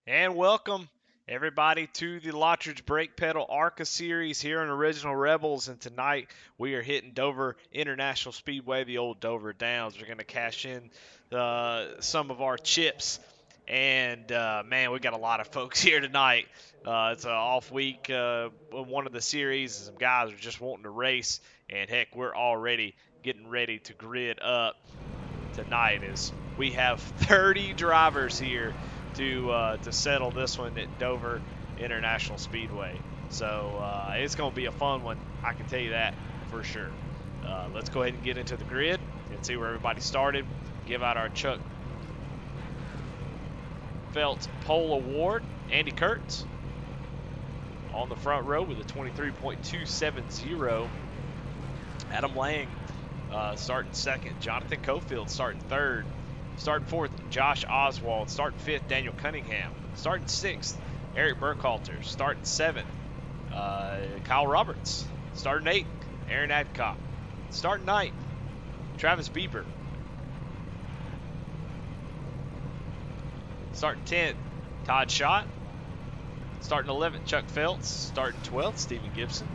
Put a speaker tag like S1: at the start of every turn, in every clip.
S1: And welcome everybody to the Lottridge Brake Pedal Arca series here in Original Rebels. And tonight we are hitting Dover International Speedway, the old Dover Downs. We're going to cash in some of our chips. And man, we got a lot of folks here tonight. It's an off week, one of the series. Some guys are just wanting to race. And heck, we're already getting ready to grid up tonight as we have 30 drivers here to settle this one at Dover International Speedway. So it's going to be a fun one, I can tell you that for sure. Let's go ahead and get into the grid and see where everybody started. Give out our Chuck Feltz Pole Award. Andy Kurtz on the front row with a 23.270. Adam Lang starting second. Jonathan Cofield starting third. Starting fourth, Josh Oswald. Starting fifth, Daniel Cunningham. Starting sixth, Eric Burkhalter. Starting seventh, Kyle Roberts. Starting eighth, Aaron Adcock. Starting ninth, Travis Bieber. Starting 10th, Todd Schott. Starting 11th, Chuck Feltz. Starting 12th, Stephen Gibson.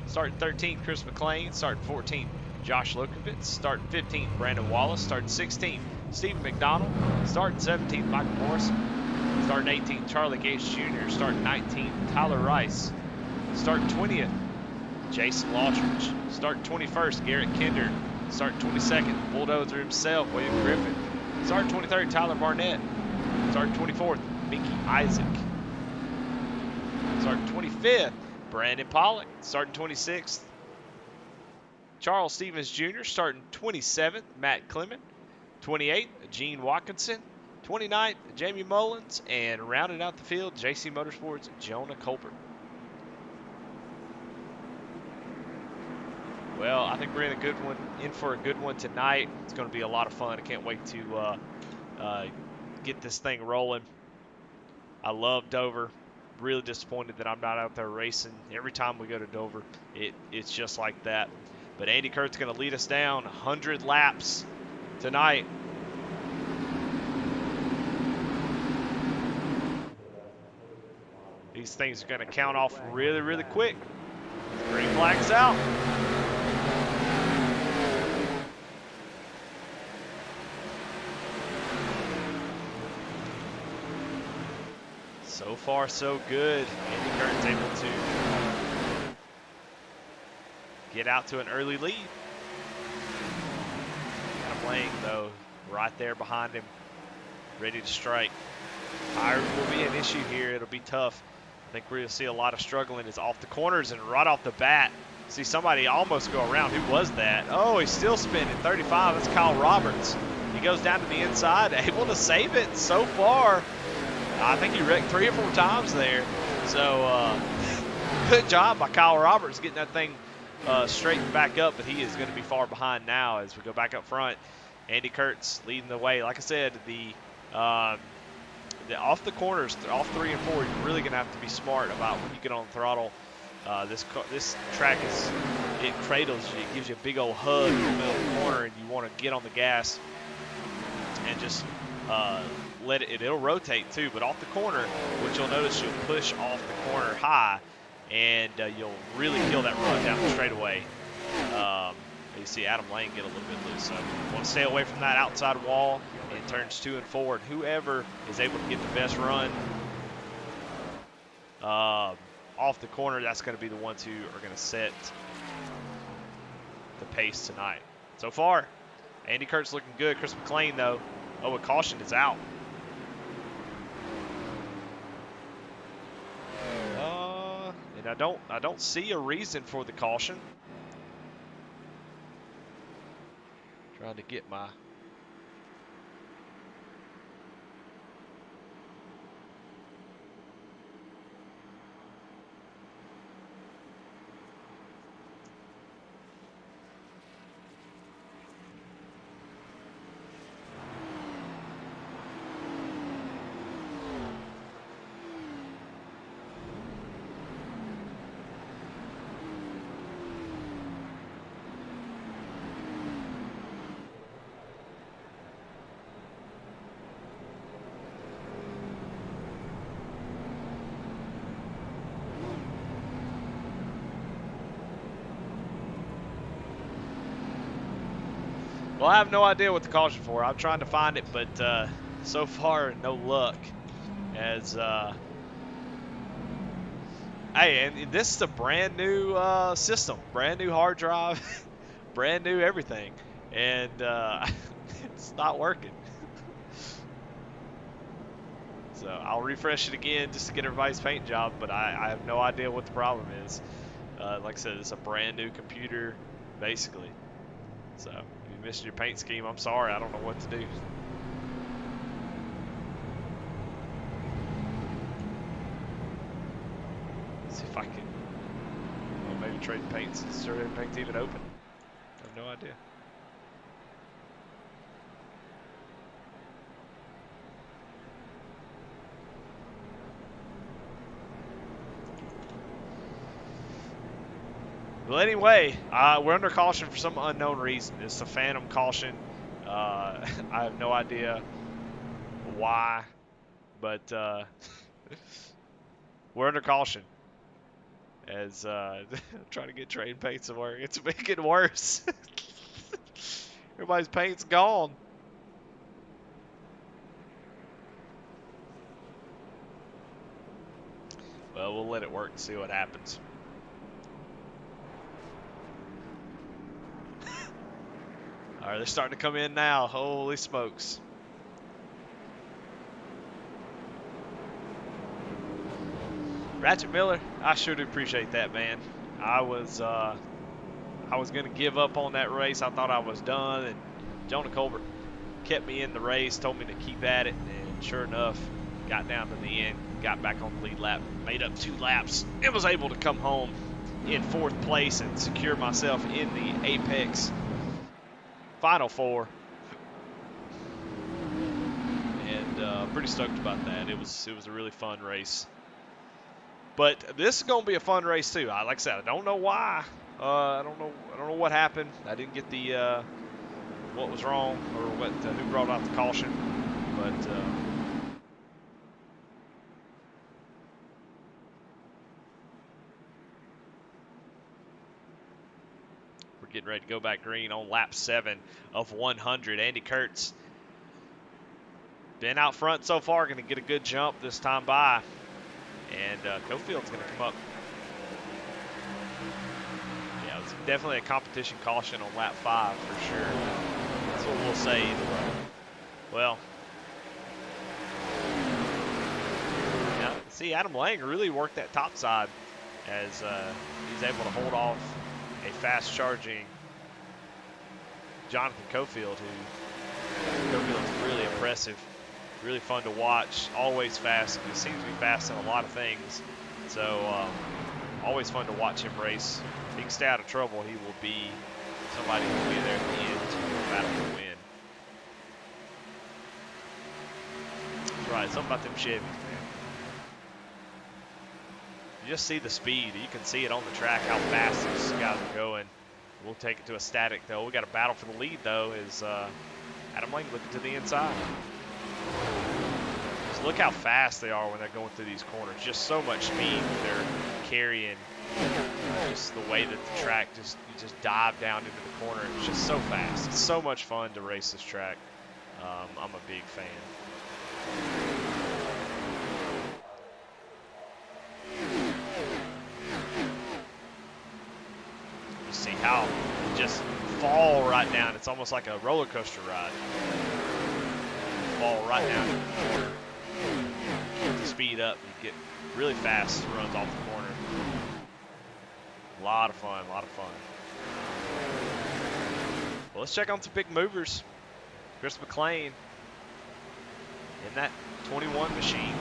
S1: Starting 13th, Chris Mclean. Starting 14th, Josh Lukovitz. Starting 15th, Brandon Wallace. Starting 16th, Stephen McDonald. Starting 17th, Michael Morrison. Starting 18th, Charlie Gates Jr. Starting 19th, Tyler Rice. Starting 20th, Jason Lottridge. Starting 21st, Garrett Kinder. Starting 22nd, Bulldozer himself, William Griffin. Starting 23rd, Tyler Barnett. Starting 24th, Mickey Isaac. Starting 25th, Brandon Pollock. Starting 26th, Charles Stevens Jr. Starting 27th, Matt Clement. 28th, Gene Watkinson. 29th, Jamie Mullins. And rounding out the field, JC Motorsports' Jonah Colbert. Well, I think we're in for a good one tonight. It's going to be a lot of fun. I can't wait to get this thing rolling. I love Dover. Really disappointed that I'm not out there racing. Every time we go to Dover, it's just like that. But Andy Kurt's going to lead us down 100 laps tonight. These things are going to count off really, really quick. Green flag's out. So far, so good. Andy Kurt's able to get out to an early lead. Adam Lang, though, right there behind him, ready to strike. Tires will be an issue here. It'll be tough. I think we're going to see a lot of struggling. It's off the corners and right off the bat. See somebody almost go around. Who was that? Oh, he's still spinning. 35. That's Kyle Roberts. He goes down to the inside, able to save it so far. I think he wrecked 3 or 4 times there. So good job by Kyle Roberts getting that thing straightened back up, but he is going to be far behind now as we go back up front. Andy Kurtz leading the way. Like I said, the off the corners, off 3 and 4, you're really going to have to be smart about when you get on the throttle. This track it cradles you. It gives you a big old hug in the middle of the corner, and you want to get on the gas and just it'll rotate too, but off the corner, which you'll notice you'll push off the corner high, and you'll really kill that run down the straightaway. You see Adam Lang get a little bit loose, so you want to stay away from that outside wall in turns 2 and 4, and whoever is able to get the best run off the corner, that's going to be the ones who are going to set the pace tonight. So far, Andy Kurt's looking good. Chris Mclean, though, a caution is out. And I don't see a reason for the caution. Trying to get my Well, I have no idea what the caution for. I'm trying to find it, but so far, no luck. As hey, and this is a brand new system, brand new hard drive, brand new everything, and it's not working. So I'll refresh it again just to get everybody's paint job, but I have no idea what the problem is. Like I said, it's a brand new computer, basically. So if you missed your paint scheme, I'm sorry. I don't know what to do. See if I can, well, maybe trade paints. Sure, paint's even open. I have no idea. Well, anyway, we're under caution for some unknown reason. It's a phantom caution. I have no idea why, but we're under caution. As I'm trying to get trade paints to work. It's making worse. Everybody's paint's gone. Well, we'll let it work and see what happens. All right, they're starting to come in now. Holy smokes. Ratchet Miller, I sure do appreciate that, man. I was going to give up on that race. I thought I was done, and Jonah Colbert kept me in the race, told me to keep at it, and sure enough, got down to the end, got back on the lead lap, made up 2 laps, and was able to come home in 4th place and secure myself in the Apex Final 4. And pretty stoked about that. It was a really fun race. But this is going to be a fun race too. Like I said, I don't know why. I don't know what happened. I didn't get the what was wrong or what who brought out the caution. But we're getting ready to go back green on lap 7 of 100. Andy Kurtz been out front so far. Going to get a good jump this time by. And Cofield's going to come up. Yeah, it was definitely a competition caution on lap 5 for sure. That's what we'll say either way. Well, yeah, see, Adam Lang really worked that top side as he's able to hold off a fast-charging Jonathan Cofield, who Cofield's really impressive. Really fun to watch, always fast. He seems to be fast in a lot of things. So always fun to watch him race. If he can stay out of trouble, he will be somebody who will be there at the end to battle to win. That's right, something about them Chevys, man. You just see the speed. You can see it on the track, how fast these guys are going. We'll take it to a static, though. We got a battle for the lead, though, is Adam Lang looking to the inside. Just look how fast they are when they're going through these corners. Just so much speed they're carrying. Just the way that the track you just dive down into the corner. It's just so fast. It's so much fun to race this track. I'm a big fan. You see how you just fall right down. It's almost like a roller coaster ride. Fall right down in the corner. To speed up, you get really fast runs off the corner. A lot of fun, a lot of fun. Well, let's check on some big movers. Chris Mclean in that 21 machine.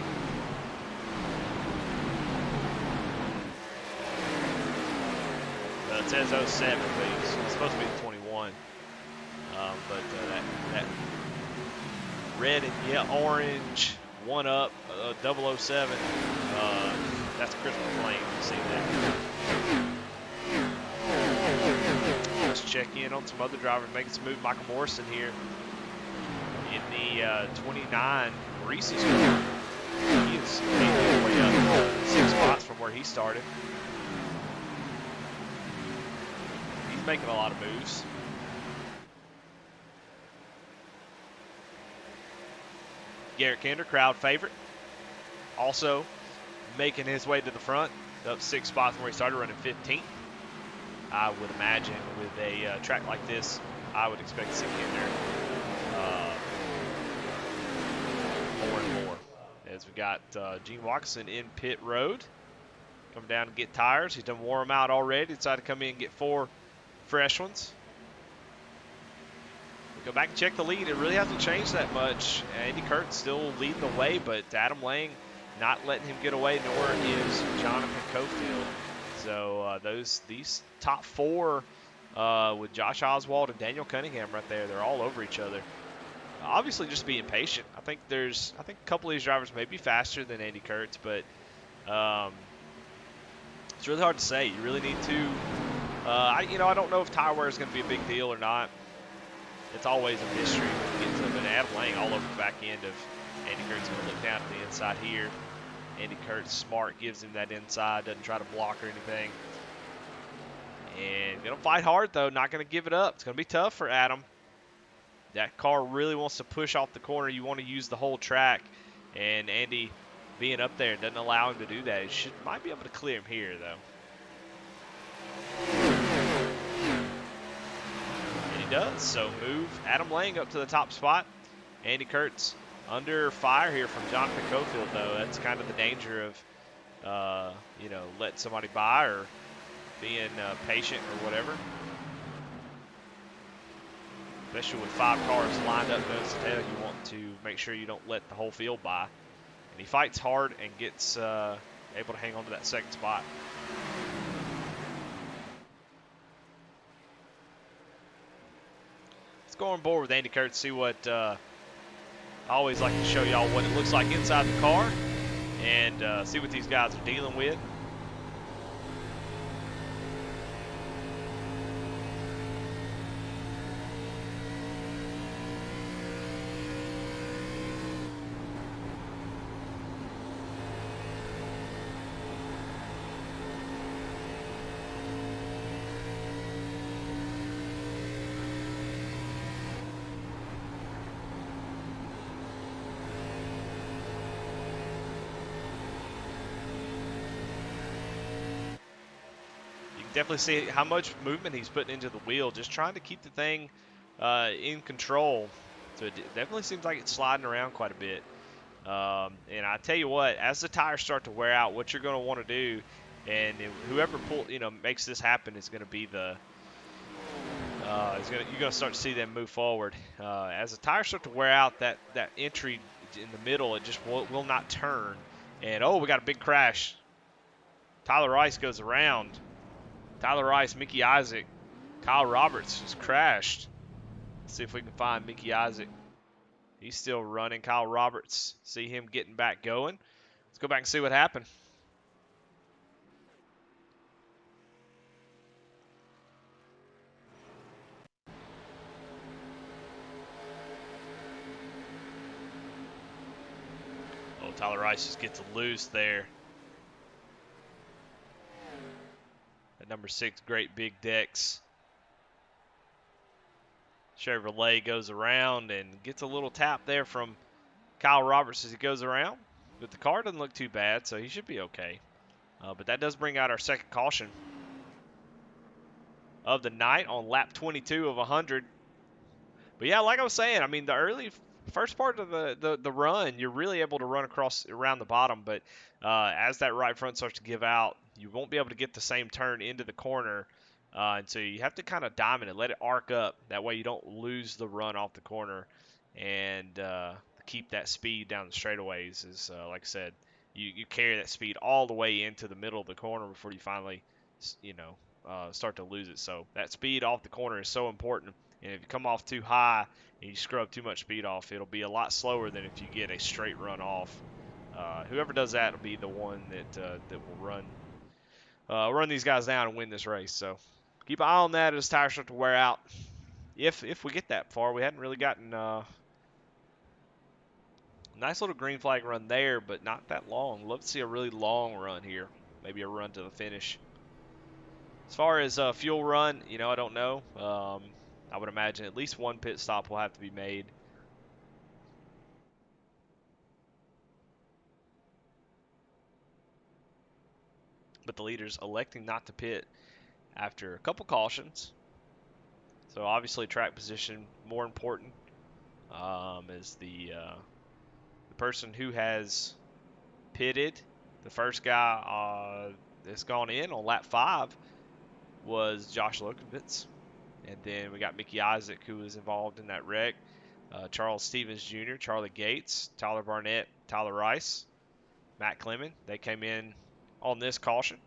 S1: It says 07, but it's supposed to be the 21. But that red and orange, 1-up, 007. That's Chris Mclean. You see that? Let's check in on some other drivers making some move. Michael Morrison here in the 29 Reese's car. He is making his way up 6 spots from where he started. He's making a lot of moves. Garrett Kinder, crowd favorite, also making his way to the front, up 6 spots from where he started, running 15th. I would imagine with a track like this, I would expect to see Kinder more and more. As we got Gene Watson in pit road, come down and get tires. He's done wore them out already. Decided to come in and get 4 fresh ones. We go back and check the lead. It really hasn't changed that much. Andy Kurtz still leading the way, but Adam Lang not letting him get away, nor is Jonathan Cofield. So these top 4 with Josh Oswald and Daniel Cunningham right there, they're all over each other. Obviously, just being patient. I think a couple of these drivers may be faster than Andy Kurtz, but it's really hard to say. You really need to. I don't know if tire wear is going to be a big deal or not. It's always a mystery when you get to it. But Adam Lang all over the back end of Andy Kurtz. Going to look down at the inside here. Andy Kurtz smart, gives him that inside, doesn't try to block or anything. And going to fight hard though. Not going to give it up. It's going to be tough for Adam. That car really wants to push off the corner. You want to use the whole track. And Andy being up there doesn't allow him to do that. He might be able to clear him here, though. And he does. So move Adam Lang up to the top spot. Andy Kurtz under fire here from Jonathan Cofield, though. That's kind of the danger of, letting somebody by or being patient or whatever. Especially with 5 cars lined up nose to tail, you want to make sure you don't let the whole field by. And he fights hard and gets able to hang on to that second spot. Let's go on board with Andy Kurtz, see what I always like to show y'all what it looks like inside the car and see what these guys are dealing with. Definitely see how much movement he's putting into the wheel, just trying to keep the thing in control. So it definitely seems like it's sliding around quite a bit. And I tell you what, as the tires start to wear out, what you're going to want to do, and whoever makes this happen is going to be the you're going to start to see them move forward. As the tires start to wear out, that entry in the middle, it just will not turn. And we got a big crash. Tyler Rice goes around. Tyler Rice, Mickey Isaac, Kyle Roberts just crashed. Let's see if we can find Mickey Isaac. He's still running. Kyle Roberts, see him getting back going. Let's go back and see what happened. Tyler Rice just gets loose there. At number 6, great big decks. Chevrolet goes around and gets a little tap there from Kyle Roberts as he goes around. But the car doesn't look too bad, so he should be okay. But that does bring out our second caution of the night on lap 22 of 100. But yeah, like I was saying, I mean, the first part of the run, you're really able to run around the bottom. But as that right front starts to give out, you won't be able to get the same turn into the corner. And so you have to kind of diamond it, let it arc up. That way you don't lose the run off the corner. And keep that speed down the straightaways is, like I said, you carry that speed all the way into the middle of the corner before you finally, start to lose it. So that speed off the corner is so important. And if you come off too high and you scrub too much speed off, it'll be a lot slower than if you get a straight run off. Whoever does that will be the one that will run these guys down and win this race. So keep an eye on that as tires start to wear out. If we get that far, we hadn't really gotten nice little green flag run there, but not that long. Love to see a really long run here. Maybe a run to the finish. As far as fuel run, I don't know. I would imagine at least one pit stop will have to be made. but the leader's electing not to pit after a couple cautions. So obviously track position more important, is the person who has pitted. The first guy that's gone in on lap 5 was Josh Lokovitz. And then we got Mickey Isaac, who was involved in that wreck. Charles Stevens Jr., Charlie Gates, Tyler Barnett, Tyler Rice, Matt Clement. They came in on this caution.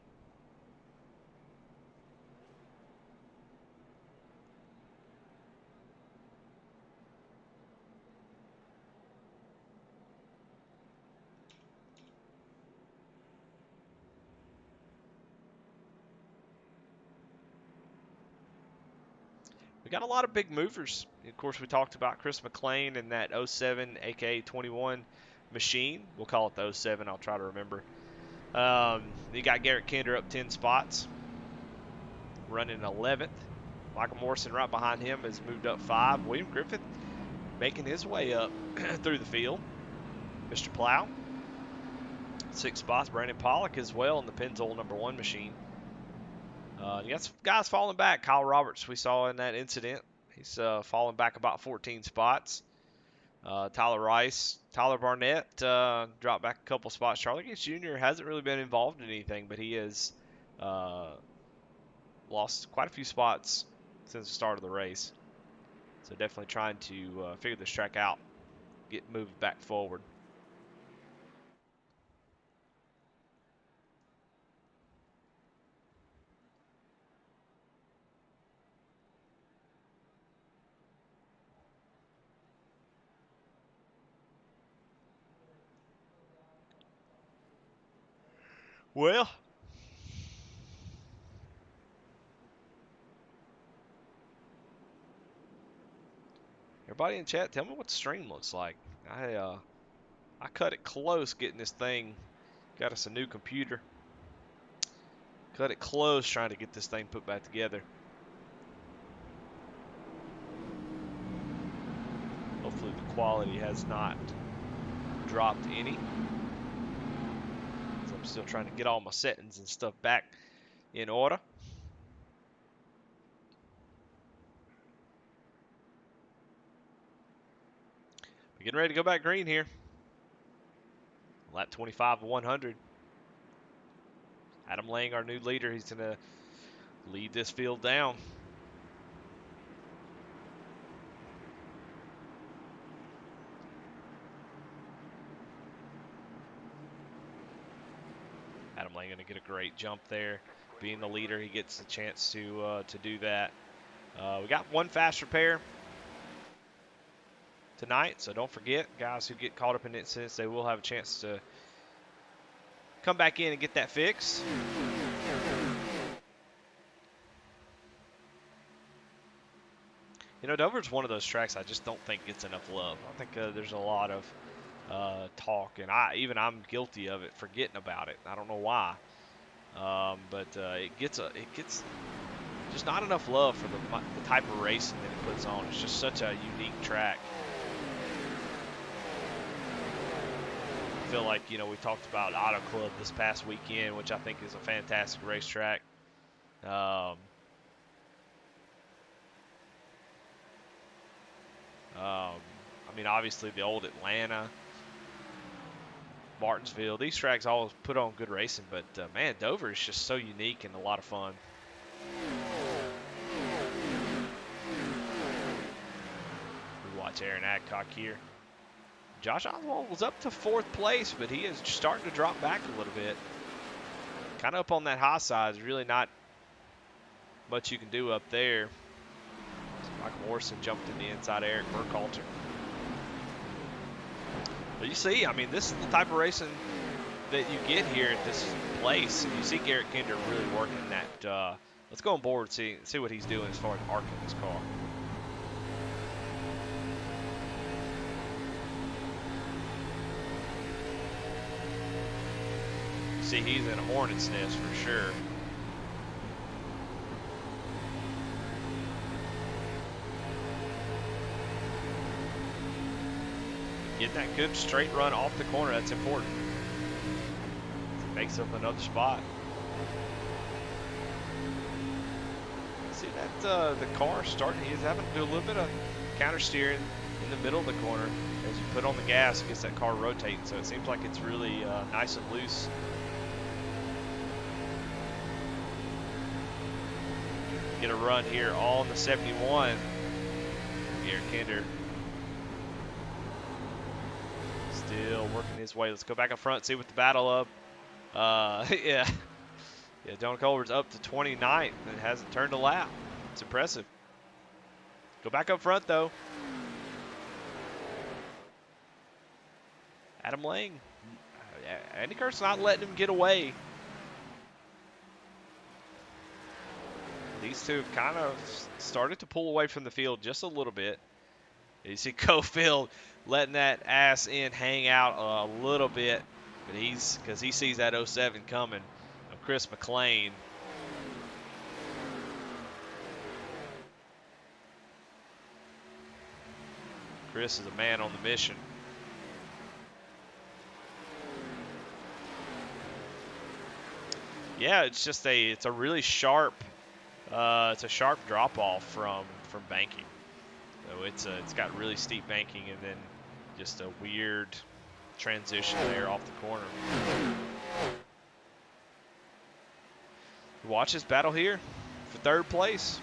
S1: We got a lot of big movers. Of course, we talked about Chris Mclean and that 07 aka 21 machine. We'll call it the 07. I'll try to remember. You got Garrett Kinder up 10 spots, running 11th. Michael Morrison right behind him has moved up 5. William Griffith making his way up through the field. Mr. Plow, 6 spots. Brandon Pollock as well in the Pennzoil #1 machine. You got some guys falling back. Kyle Roberts, we saw in that incident. He's falling back about 14 spots. Tyler Rice, Tyler Barnett dropped back a couple spots. Charlie Gates Jr. hasn't really been involved in anything, but he has lost quite a few spots since the start of the race. So definitely trying to figure this track out, get moved back forward. Well, everybody in chat, tell me what the stream looks like. I cut it close getting this thing. Got us a new computer. Cut it close trying to get this thing put back together. Hopefully the quality has not dropped any. So I'm still trying to get all my settings and stuff back in order. We're getting ready to go back green here. Lap 25 of 100. Adam Lang, our new leader, he's going to lead this field down. Adam Lang going to get a great jump there. Being the leader, he gets the chance to do that. We got one fast repair tonight, so don't forget, guys who get caught up in incidents, they will have a chance to come back in and get that fixed. You know, Dover's one of those tracks I just don't think gets enough love. I think there's a lot of talk, and I'm guilty of it, forgetting about it. I don't know why, but it gets just not enough love for the type of racing that it puts on. It's just such a unique track. I feel like, you know, we talked about Auto Club this past weekend, which I think is a fantastic racetrack. I mean, obviously the old Atlanta, Martinsville, these tracks always put on good racing, but man, Dover is just so unique and a lot of fun. We watch Aaron Adcock here. Josh Oswald was up to 4th place, but he is starting to drop back a little bit. Kind of up on that high side. There's really not much you can do up there. So Michael Morrison jumped in the inside Eric Burkhalter. But you see, I mean, this is the type of racing that you get here at this place. And you see Garrett Kinder really working that. Let's go on board and see what he's doing as far as arcing his car. See, he's in a hornet's nest for sure. Getting that good straight run off the corner, that's important. Makes up another spot. See that the car starting, he's having to do a little bit of counter steering in the middle of the corner. As you put on the gas, it gets that car rotating, so it seems like it's really nice and loose. Get a run here on the 71. Garrett Kinder still working his way. Let's go back up front, see what the battle of. Yeah, John Culver's up to 29th and hasn't turned a lap. It's impressive. Go back up front though. Adam Lang. Andy Kurt's not letting him get away. These two have kind of started to pull away from the field just a little bit. You see Cofield letting that ass in hang out a little bit, but because he sees that 07 coming of Chris Mclean. Chris is a man on the mission. Yeah, it's just it's a really sharp, it's a sharp drop off from banking. So it's got really steep banking and then just a weird transition there off the corner. Watch this battle here for third place.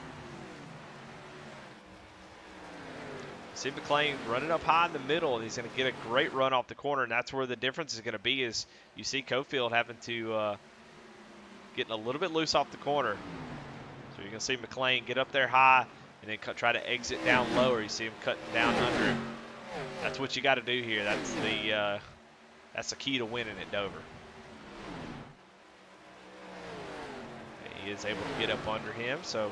S1: See Mclean running up high in the middle, and he's going to get a great run off the corner, and that's where the difference is going to be. Is you see Cofield having to getting a little bit loose off the corner. So you're going to see Mclean get up there high and then try to exit down lower. You see him cutting down under him. That's what you got to do here. That's the key to winning at Dover. He is able to get up under him, so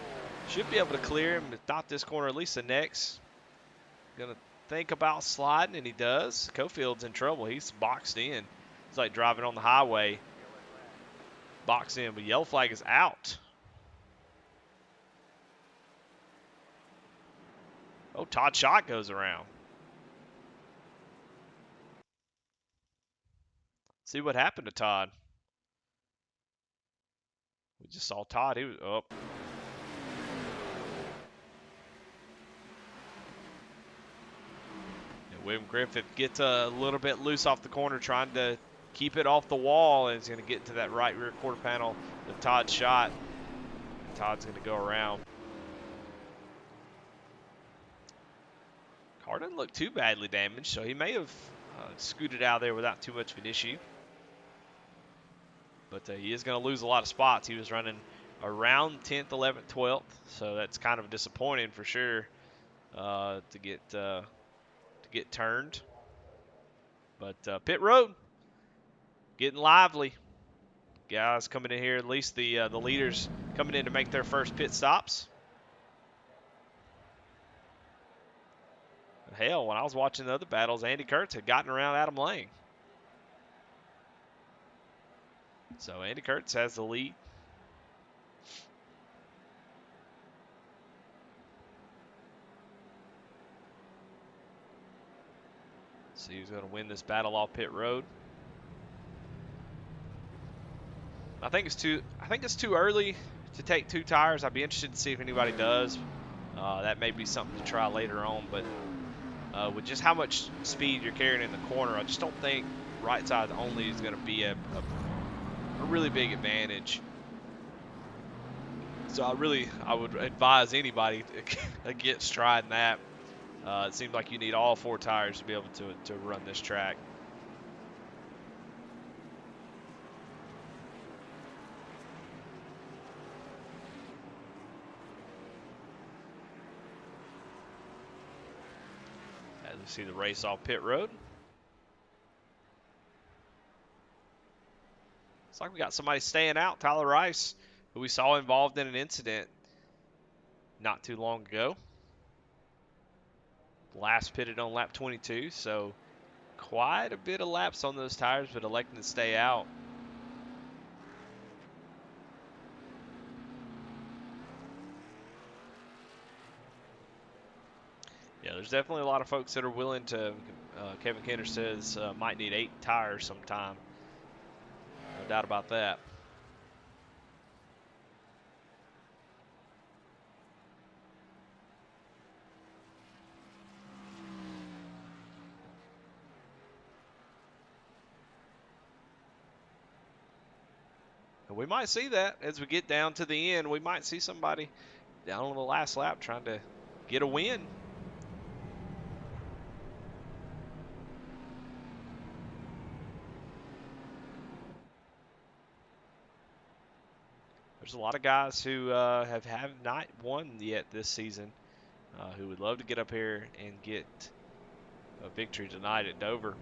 S1: should be able to clear him. If not this corner, at least the next. Gonna think about sliding, and he does. Cofield's in trouble. He's boxed in. It's like driving on the highway. Boxed in, but yellow flag is out. Oh, Todd Schott goes around. See what happened to Todd. We just saw Todd. He was up. William Griffith gets a little bit loose off the corner, trying to keep it off the wall, and is going to get into that right rear quarter panel with Todd Schott. Todd's going to go around. Car doesn't look too badly damaged, so he may have scooted out of there without too much of an issue. But he is going to lose a lot of spots. He was running around 10th, 11th, 12th, so that's kind of disappointing for sure to get turned. But pit road getting lively. Guys coming in here, at least the leaders coming in to make their first pit stops. Hell, when I was watching the other battles, Andy Kurtz had gotten around Adam Lang. So Andy Kurtz has the lead. See who's going to win this battle off pit road. I think it's too early to take two tires. I'd be interested to see if anybody does. That may be something to try later on, but with just how much speed you're carrying in the corner, I just don't think right side only is going to be a really big advantage. So I would advise anybody against trying that. It seems like you need all four tires to be able to run this track. As we see the race off pit road. Looks like we got somebody staying out, Tyler Rice, who we saw involved in an incident not too long ago. Last pitted on lap 22, so quite a bit of laps on those tires, but electing to stay out. Yeah, there's definitely a lot of folks that are willing to, Kevin Kinder says, might need 8 tires sometime. No doubt about that. we might see that as we get down to the end. We might see somebody down on the last lap trying to get a win. There's a lot of guys who have not won yet this season who would love to get up here and get a victory tonight at Dover.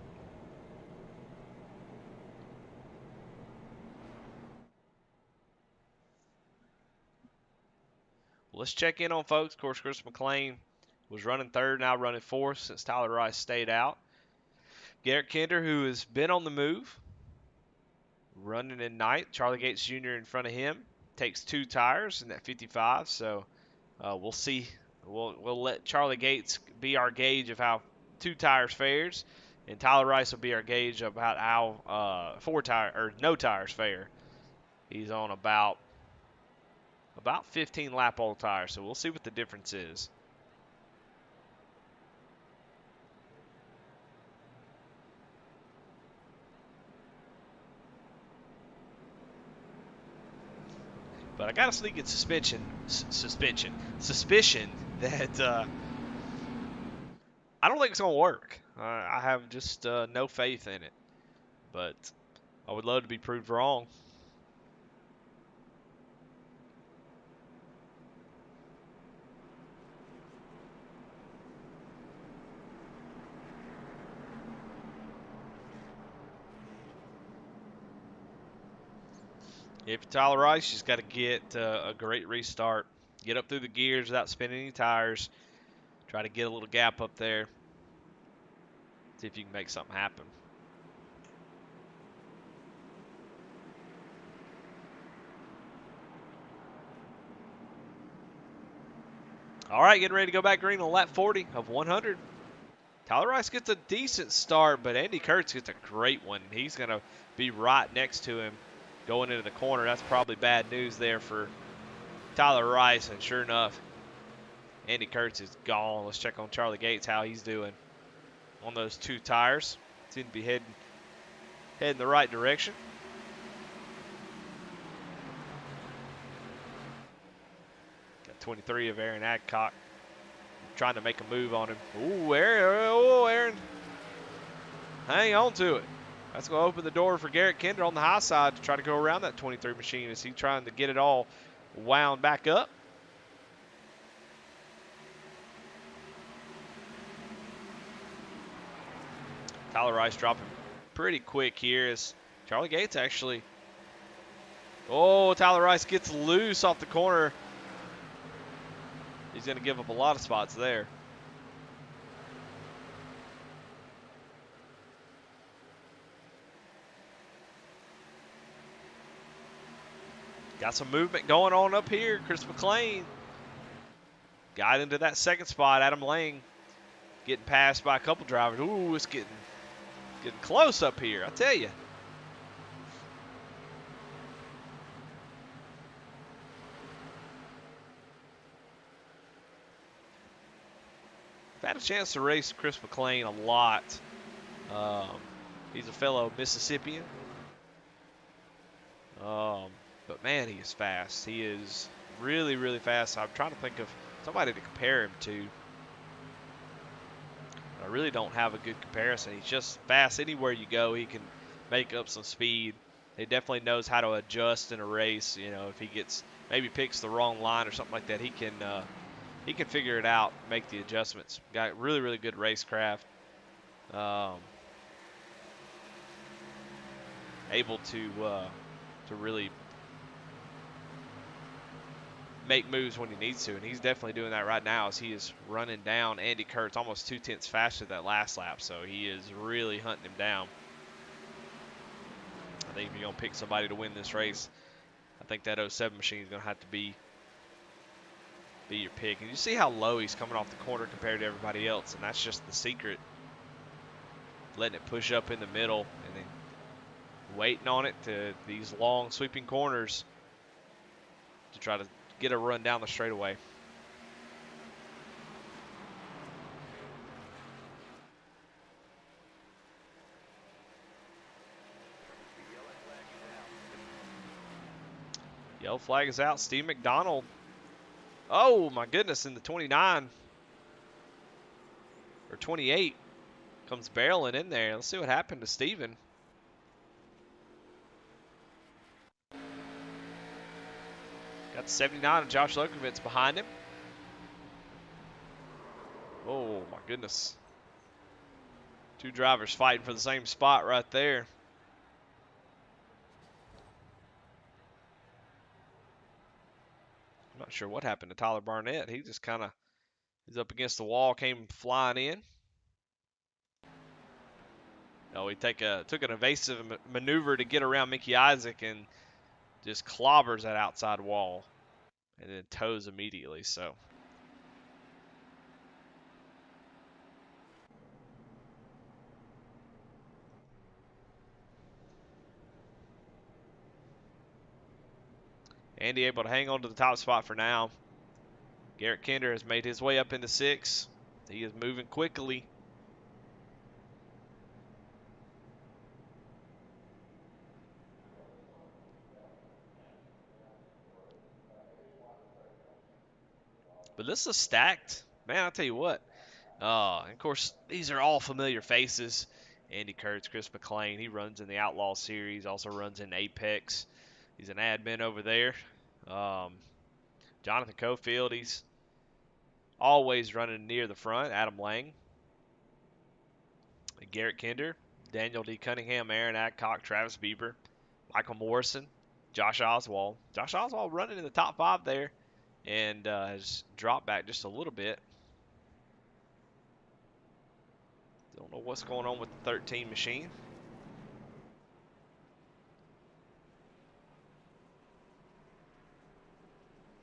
S1: Well, let's check in on folks. Of course, Chris Mclean was running third, now running fourth since Tyler Rice stayed out. Garrett Kinder, who has been on the move, running in ninth. Charlie Gates Jr. in front of him. Takes 2 tires in that 55, so we'll see. We'll let Charlie Gates be our gauge of how 2 tires fares, and Tyler Rice will be our gauge about how 4 tire or no tires fare. He's on about 15 lap old tires, so we'll see what the difference is. But I got a sneaking suspicion that I don't think it's going to work. I have just no faith in it. But I would love to be proved wrong. If you're Tyler Rice, you just got to get a great restart. Get up through the gears without spinning any tires. Try to get a little gap up there. See if you can make something happen. All right, getting ready to go back green on lap 40 of 100. Tyler Rice gets a decent start, but Andy Kurtz gets a great one. He's going to be right next to him going into the corner. That's probably bad news there for Tyler Rice, and sure enough, Andy Kurtz is gone. Let's check on Charlie Gates, how he's doing on those 2 tires. Seem to be heading the right direction. Got 23 of Aaron Adcock trying to make a move on him. Ooh, Aaron. Hang on to it. That's going to open the door for Garrett Kinder on the high side to try to go around that 23 machine. Is he trying to get it all wound back up? Tyler Rice dropping pretty quick here as Charlie Gates actually. Oh, Tyler Rice gets loose off the corner. He's going to give up a lot of spots there. Got some movement going on up here. Chris Mclean got into that second spot. Adam Lang getting passed by a couple drivers. Ooh, it's getting close up here, I tell you. I've had a chance to race Chris Mclean a lot. He's a fellow Mississippian. But man, he is fast. He is really, really fast. I'm trying to think of somebody to compare him to. I really don't have a good comparison. He's just fast. Anywhere you go, he can make up some speed. He definitely knows how to adjust in a race. You know, if he maybe picks the wrong line or something like that, he can figure it out, make the adjustments. Got really, really good racecraft. Able to really make moves when he needs to, and he's definitely doing that right now as he is running down Andy Kurtz almost 2/10 faster that last lap, so he is really hunting him down. I think if you're going to pick somebody to win this race, I think that 07 machine is going to have to be your pick. And you see how low he's coming off the corner compared to everybody else, and that's just the secret. Letting it push up in the middle and then waiting on it to these long sweeping corners to try to get a run down the straightaway. Yellow flag is out. Steve McDonald. Oh, my goodness, in the 29 or 28 comes barreling in there. Let's see what happened to Steven. Got 79 of Josh Lokovitz behind him. Oh, my goodness. Two drivers fighting for the same spot right there. I'm not sure what happened to Tyler Barnett. He just kind of is up against the wall, came flying in. Oh, he took an evasive maneuver to get around Mickey Isaac and just clobbers that outside wall and then toes immediately. So Andy able to hang on to the top spot for now. Garrett Kinder has made his way up into 6th. He is moving quickly. But this is stacked. Man, I'll tell you what. And of course, these are all familiar faces. Andy Kurtz, Chris Mclean. He runs in the Outlaw Series, also runs in Apex. He's an admin over there. Jonathan Cofield, he's always running near the front. Adam Lang. Garrett Kinder. Daniel D. Cunningham, Aaron Adcock, Travis Bieber, Michael Morrison, Josh Oswald. Josh Oswald running in the top 5 there and has dropped back just a little bit. Don't know what's going on with the 13 machine.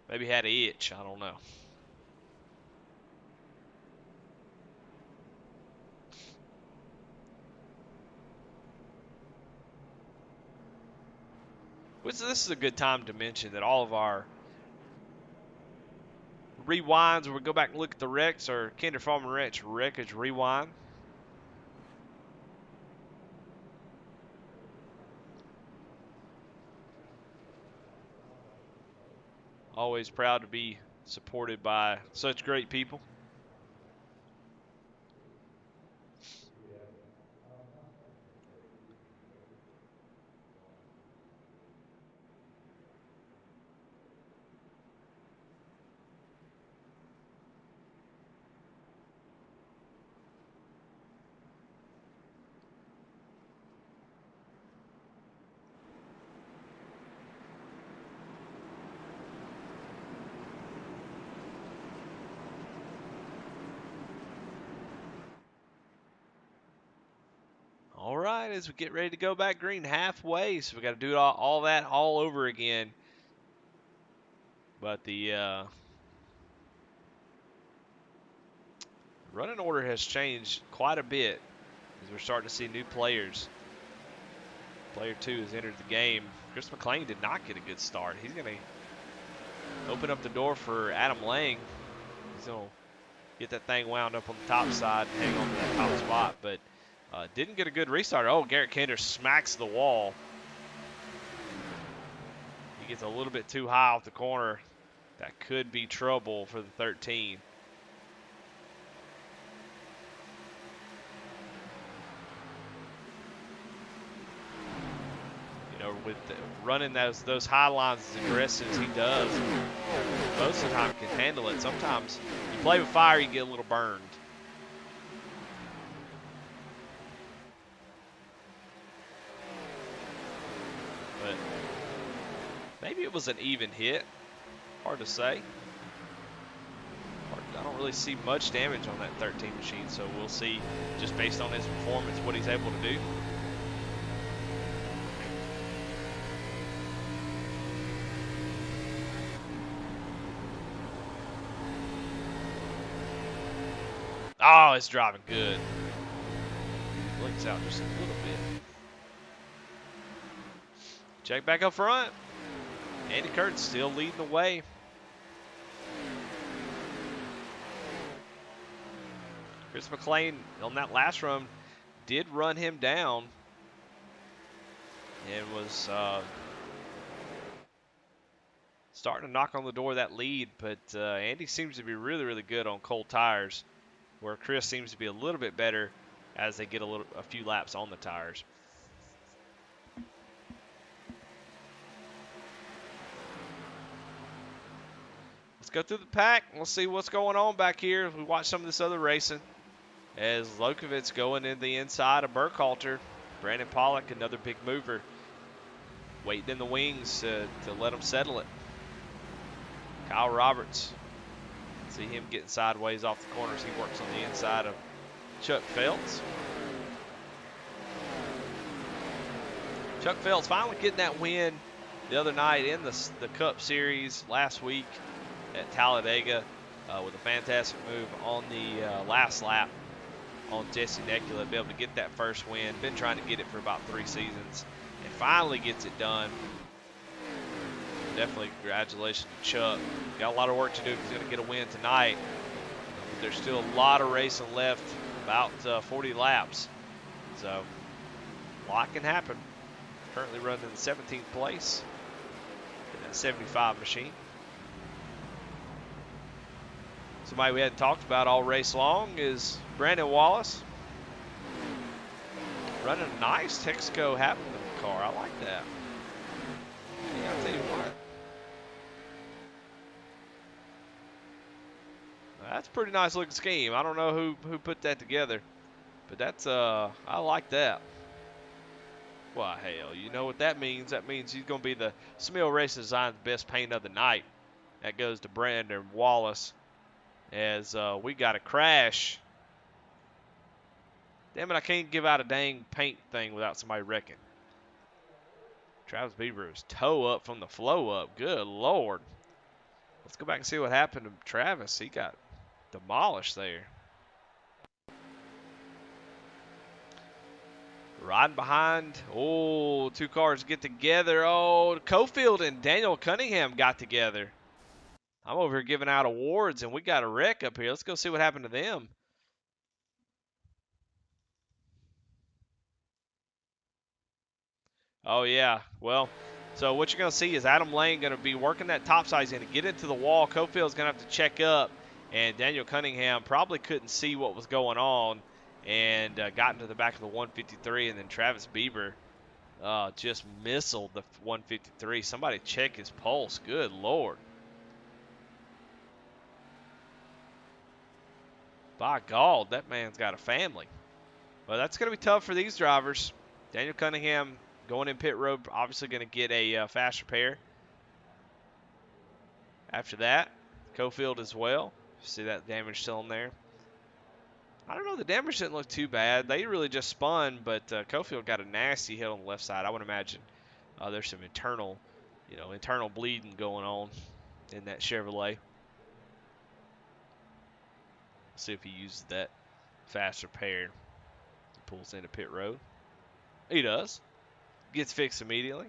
S1: Maybe had an itch. I don't know. This is a good time to mention that all of our rewinds, where we go back and look at the wrecks, are Kinder Farm and Ranch Wreckage Rewind. Always proud to be supported by such great people. All right, as we get ready to go back green halfway, so we got to do all that all over again. But the running order has changed quite a bit as we're starting to see new players. Player 2 has entered the game. Chris Mclean did not get a good start. He's going to open up the door for Adam Lang. He's going to get that thing wound up on the top side and hang on to that top spot, but didn't get a good restart. Oh, Garrett Kinder smacks the wall. He gets a little bit too high off the corner. That could be trouble for the 13. You know, with running those high lines as aggressive as he does, most of the time can handle it. Sometimes you play with fire, you get a little burned. But maybe it was an even hit. Hard to say. I don't really see much damage on that 13 machine, so we'll see, just based on his performance, what he's able to do. Oh, it's driving good. Blinks out just a little bit. Check back up front. Andy Kurtz still leading the way. Chris Mclean on that last run did run him down and was starting to knock on the door of that lead, but Andy seems to be really, really good on cold tires, where Chris seems to be a little bit better as they get a few laps on the tires. Let's go through the pack. We'll see what's going on back here. We watch some of this other racing as Lokovitz going in the inside of Burkhalter. Brandon Pollock, another big mover, waiting in the wings to let him settle it. Kyle Roberts, see him getting sideways off the corners. He works on the inside of Chuck Phelps. Chuck Phelps finally getting that win the other night in the Cup Series last week at Talladega with a fantastic move on the last lap on Jesse Necula, be able to get that first win. Been trying to get it for about 3 seasons and finally gets it done. Definitely congratulations to Chuck. Got a lot of work to do if he's going to get a win tonight. But there's still a lot of racing left, about 40 laps. So a lot can happen. Currently running in the 17th place in that 75 machine. Somebody we hadn't talked about all race long is Brandon Wallace. Running a nice Texaco Happening car. I like that. Yeah, I'll tell you what. That's a pretty nice looking scheme. I don't know who put that together, but that's I like that. Well, hell, you know what that means? That means he's going to be the Smil Racing Design's best paint of the night. That goes to Brandon Wallace as we got a crash. Damn it, I can't give out a dang paint thing without somebody wrecking. Travis Bieber was toe up from the flow up. Good Lord. Let's go back and see what happened to Travis. He got demolished there. Riding behind. Oh, 2 cars get together. Oh, Cofield and Daniel Cunningham got together. I'm over here giving out awards, and we got a wreck up here. Let's go see what happened to them. Oh, yeah. Well, so what you're going to see is Adam Lane going to be working that topside. He's going to get into the wall. Cofield's going to have to check up, and Daniel Cunningham probably couldn't see what was going on and got into the back of the 153, and then Travis Bieber just missiled the 153. Somebody check his pulse. Good Lord. By God, that man's got a family. Well, that's going to be tough for these drivers. Daniel Cunningham going in pit road, obviously going to get a fast repair. After that, Cofield as well. See that damage still in there. I don't know, the damage didn't look too bad. They really just spun, but Cofield got a nasty hit on the left side. I would imagine there's some internal bleeding going on in that Chevrolet. See if he uses that fast repair. He pulls into pit road. He does. Gets fixed immediately.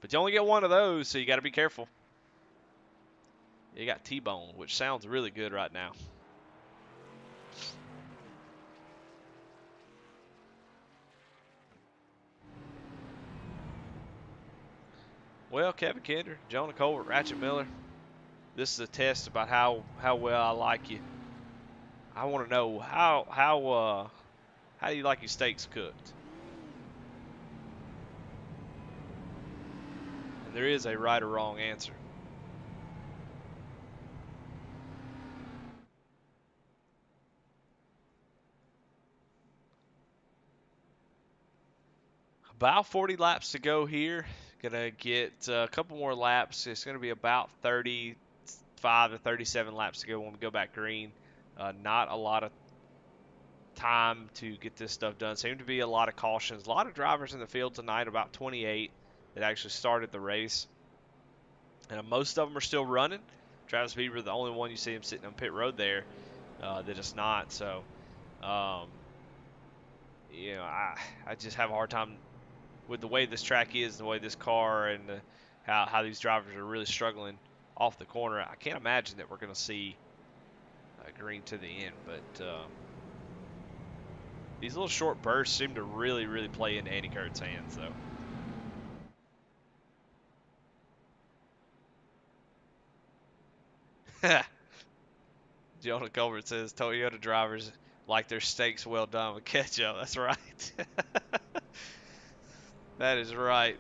S1: But you only get one of those, so you got to be careful. You got T-Bone, which sounds really good right now. Well, Kevin Kinder, Jonah Colbert, Ratchet Miller, this is a test about how well I like you. I want to know how do you like your steaks cooked? And there is a right or wrong answer. About 40 laps to go here. Gonna get a couple more laps. It's gonna be about 35 to 37 laps to go when we go back green. Not a lot of time to get this stuff done. Seemed to be a lot of cautions. A lot of drivers in the field tonight, about 28 that actually started the race. And most of them are still running. Travis Bieber, the only one you see him sitting on pit road there that is not. So, I just have a hard time with the way this track is, the way this car, and how these drivers are really struggling off the corner. I can't imagine that we're going to see green to the end, but these little short bursts seem to really, really play into Andy Kurt's hands, though. Jonah Colbert says Toyota drivers like their steaks well done with ketchup. That's right. That is right.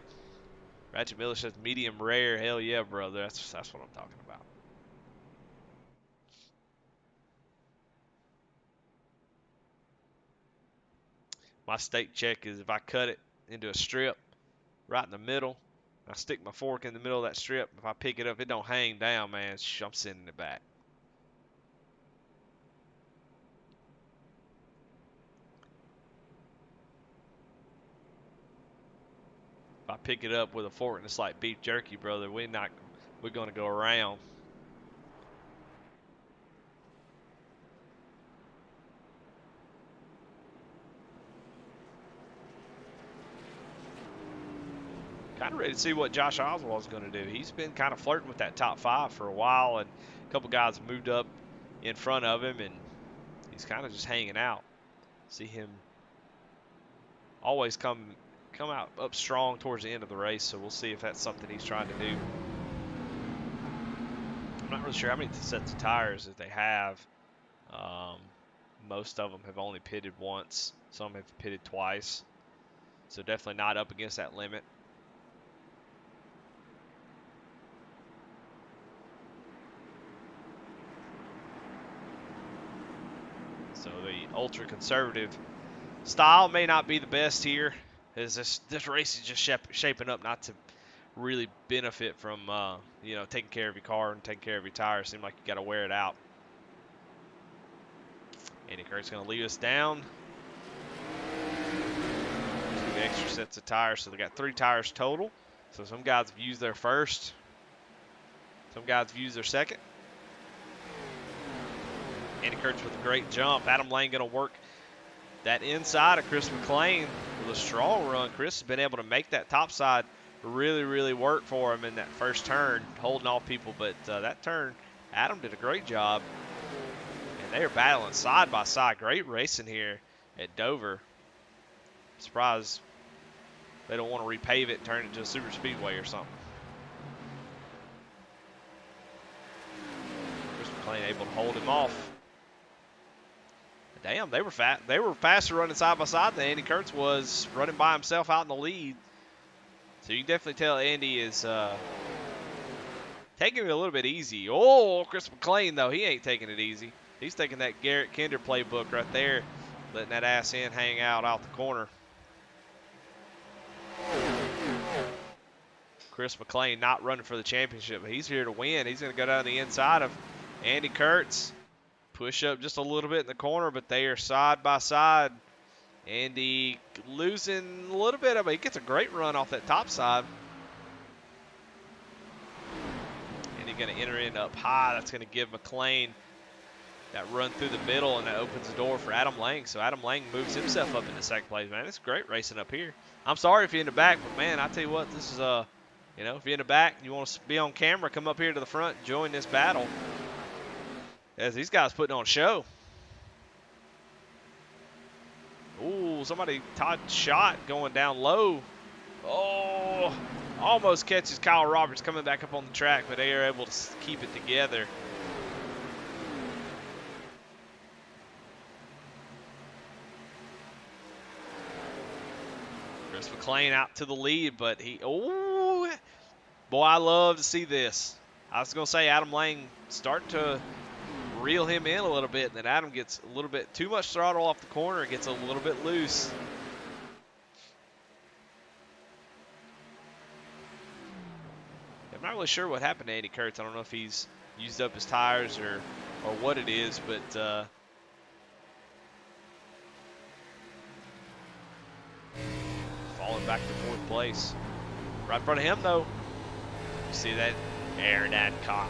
S1: Ratchet Miller says medium rare. Hell yeah, brother. That's what I'm talking about. My steak check is if I cut it into a strip right in the middle, I stick my fork in the middle of that strip. If I pick it up, it don't hang down, man. I'm sending it back. If I pick it up with a fork and it's like beef jerky, brother, we're going to go around. Kind of ready to see what Josh Oswald's going to do. He's been kind of flirting with that top 5 for a while, and a couple guys moved up in front of him, and he's kind of just hanging out. See him always come out up strong towards the end of the race, so we'll see if that's something he's trying to do. I'm not really sure how many sets of tires that they have. Most of them have only pitted once. Some have pitted twice. So definitely not up against that limit. So the ultra conservative style may not be the best here, as this race is just shaping up not to really benefit from taking care of your car and taking care of your tires. Seems like you got to wear it out. Andy Kurt's going to lead us down. 2 extra sets of tires, so they got 3 tires total. So some guys have used their first, some guys have used their second. Andy Kurtz with a great jump. Adam Lane going to work that inside of Chris Mclean with a strong run. Chris has been able to make that top side really, really work for him in that first turn, holding off people. But that turn, Adam did a great job. And they are battling side by side. Great racing here at Dover. Surprised they don't want to repave it and turn it into a super speedway or something. Chris McLean able to hold him off. Damn, they were fat. They were faster running side by side than Andy Kurtz was running by himself out in the lead. So you can definitely tell Andy is taking it a little bit easy. Oh, Chris McLean, though, he ain't taking it easy. He's taking that Garrett Kinder playbook right there, letting that ass end hang out the corner. Chris McLean not running for the championship, but he's here to win. He's going to go down the inside of Andy Kurtz. Push up just a little bit in the corner, but they are side by side. Andy losing a little bit of it. He gets a great run off that top side. And he's going to enter in up high. That's going to give McLean that run through the middle, and that opens the door for Adam Lang. So Adam Lang moves himself up into second place, man. It's great racing up here. I'm sorry if you're in the back, but, man, I tell you what, this is, if you're in the back, you want to be on camera, come up here to the front and join this battle. As these guys putting on a show. Ooh, somebody Todd shot going down low. Oh, almost catches Kyle Roberts coming back up on the track, but they are able to keep it together. Chris McLean out to the lead, but boy, I love to see this. I was going to say Adam Lang starting to reel him in a little bit, and then Adam gets a little bit too much throttle off the corner and gets a little bit loose. I'm not really sure what happened to Andy Kurtz. I don't know if he's used up his tires or what it is, but falling back to 4th place. Right in front of him, though. You see that Aaron Adcock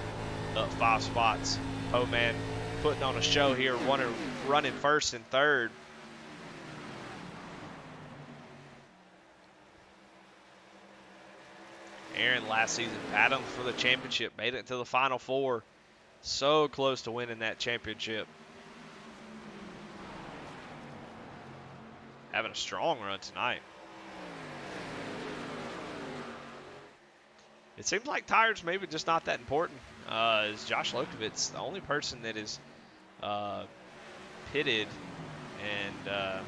S1: up 5 spots. Oh, man, putting on a show here, running first and third. Aaron last season battled for the championship, made it to the Final Four. So close to winning that championship. Having a strong run tonight. It seems like tires maybe just not that important. is Josh Lokovitz, the only person that is pitted and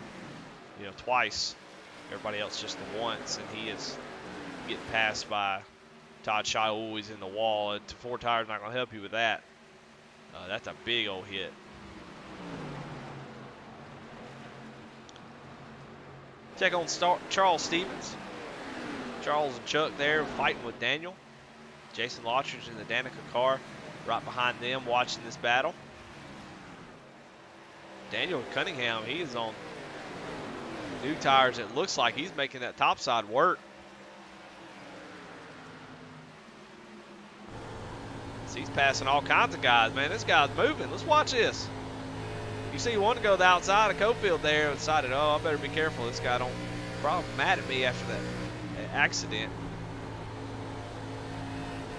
S1: twice. Everybody else just the once, and he is getting passed by Todd Shy, always in the wall. 4 tires not going to help you with that. That's a big old hit. Check on Charles Stevens. Charles and Chuck there fighting with Daniel. Jason Lottridge in the Danica car right behind them watching this battle. Daniel Cunningham, he is on new tires. It looks like he's making that topside work. So he's passing all kinds of guys, man. This guy's moving. Let's watch this. You see one go the outside of Cofield there and decided, oh, I better be careful. This guy don't probably mad at me after that accident.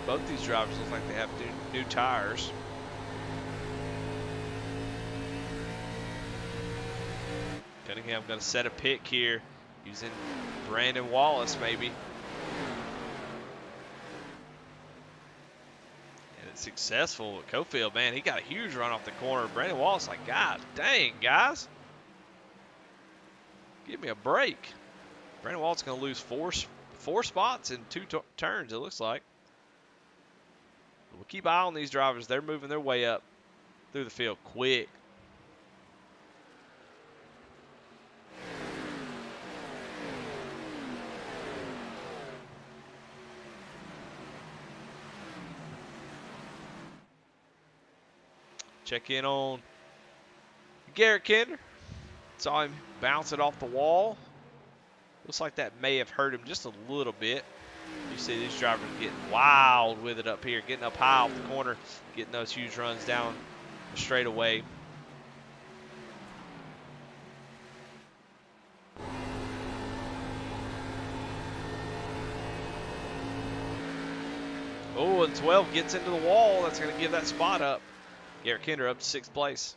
S1: Both these drivers look like they have new tires. Cunningham going to set a pick here using Brandon Wallace maybe. And it's successful with Cofield, man. He got a huge run off the corner. Brandon Wallace like, God dang, guys. Give me a break. Brandon Wallace going to lose four spots in 2 turns, it looks like. We'll keep an eye on these drivers. They're moving their way up through the field quick. Check in on Garrett Kinder. Saw him bounce it off the wall. Looks like that may have hurt him just a little bit. You see these drivers getting wild with it up here, getting up high off the corner, getting those huge runs down the straightaway. Oh, and 12 gets into the wall. That's going to give that spot up. Garrett Kinder up to 6th place.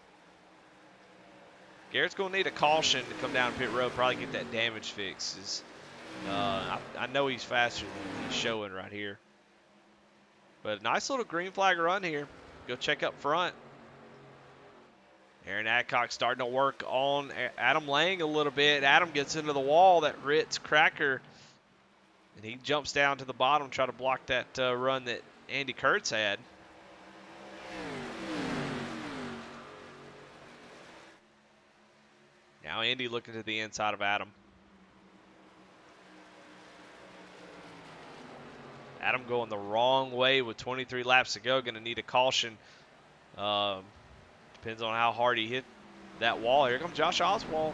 S1: Garrett's going to need a caution to come down pit road, probably get that damage fixed. I know he's faster than he's showing right here. But a nice little green flag run here. Go check up front. Aaron Adcock starting to work on Adam Lang a little bit. Adam gets into the wall, that Ritz cracker. And he jumps down to the bottom, try to block that run that Andy Kurtz had. Now Andy looking to the inside of Adam. Adam going the wrong way with 23 laps to go. Going to need a caution. Depends on how hard he hit that wall. Here comes Josh Oswald.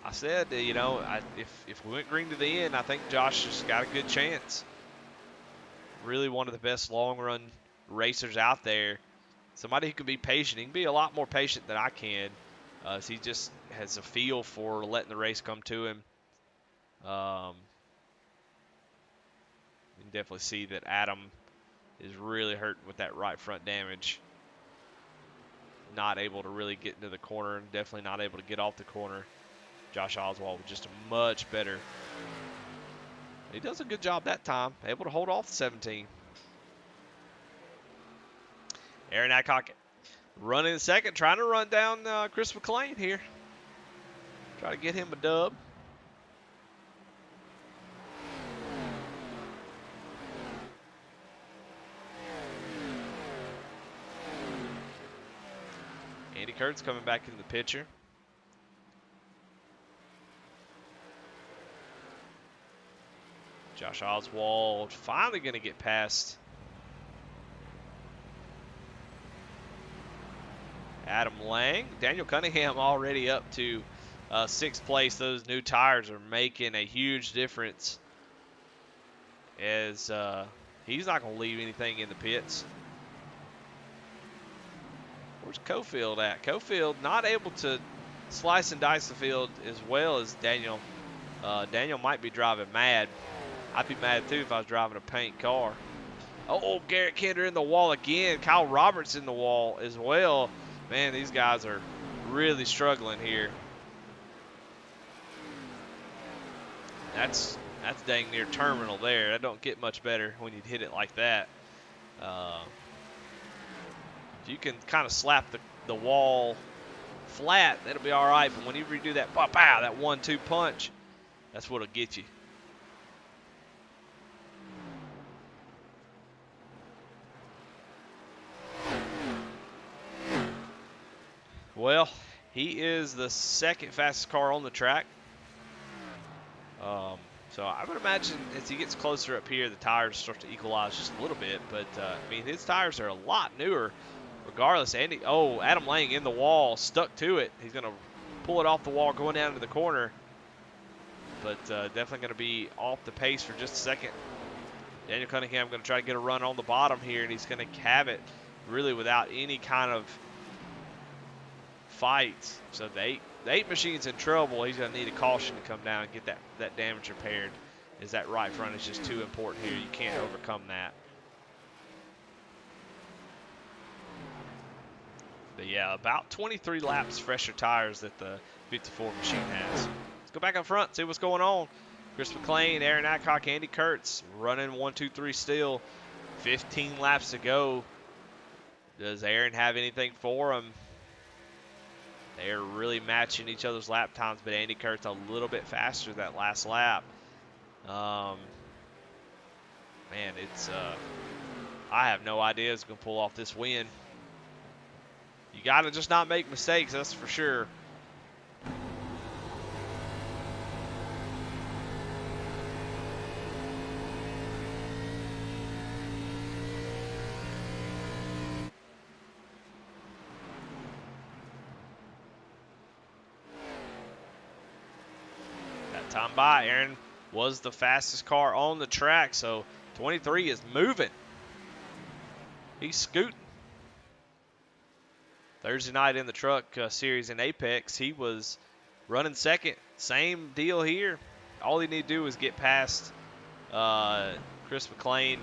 S1: I said, if we went green to the end, I think Josh has got a good chance. Really one of the best long-run racers out there. Somebody who can be patient. He can be a lot more patient than I can. He just has a feel for letting the race come to him. You can definitely see that Adam is really hurting with that right front damage. Not able to really get into the corner, and definitely not able to get off the corner. Josh Oswald with just a much better. He does a good job that time, able to hold off the 17. Aaron Adcock running second, trying to run down Chris Mclean here. Try to get him a dub. Andy Kurtz coming back into the picture. Josh Oswald finally going to get past Adam Lang. Daniel Cunningham already up to 6th place. Those new tires are making a huge difference, as he's not going to leave anything in the pits. Where's Cofield at? Cofield not able to slice and dice the field as well as Daniel. Daniel might be driving mad. I'd be mad too if I was driving a paint car. Oh, Garrett Kinder in the wall again. Kyle Roberts in the wall as well. Man, these guys are really struggling here. That's dang near terminal there. That don't get much better when you hit it like that. If you can kind of slap the wall flat, that'll be all right. But whenever you do that, pow, pow, that 1-2 punch, that's what'll get you. Well, he is the second fastest car on the track. So I would imagine as he gets closer up here, the tires start to equalize just a little bit. But, I mean, his tires are a lot newer regardless. Adam Lang in the wall, stuck to it. He's going to pull it off the wall going down to the corner. But definitely going to be off the pace for just a second. Daniel Cunningham going to try to get a run on the bottom here, and he's going to have it really without any kind of fights. So the eight machine's in trouble. He's going to need a caution to come down and get that damage repaired. Is that right front is just too important here. You can't overcome that. But yeah, about 23 laps fresher tires that the 54 machine has. Let's go back up front, see what's going on. Chris Mclean, Aaron Adcock, Andy Kurtz running 1-2-3 still. 15 laps to go. Does Aaron have anything for him? They're really matching each other's lap times, but Andy Kurtz a little bit faster that last lap. Man, it's I have no idea who's going to pull off this win. You got to just not make mistakes, that's for sure. Time by. Aaron was the fastest car on the track, so 23 is moving. He's scooting. Thursday night in the truck series in Apex, he was running second. Same deal here. All he needed to do was get past Chris Mclean,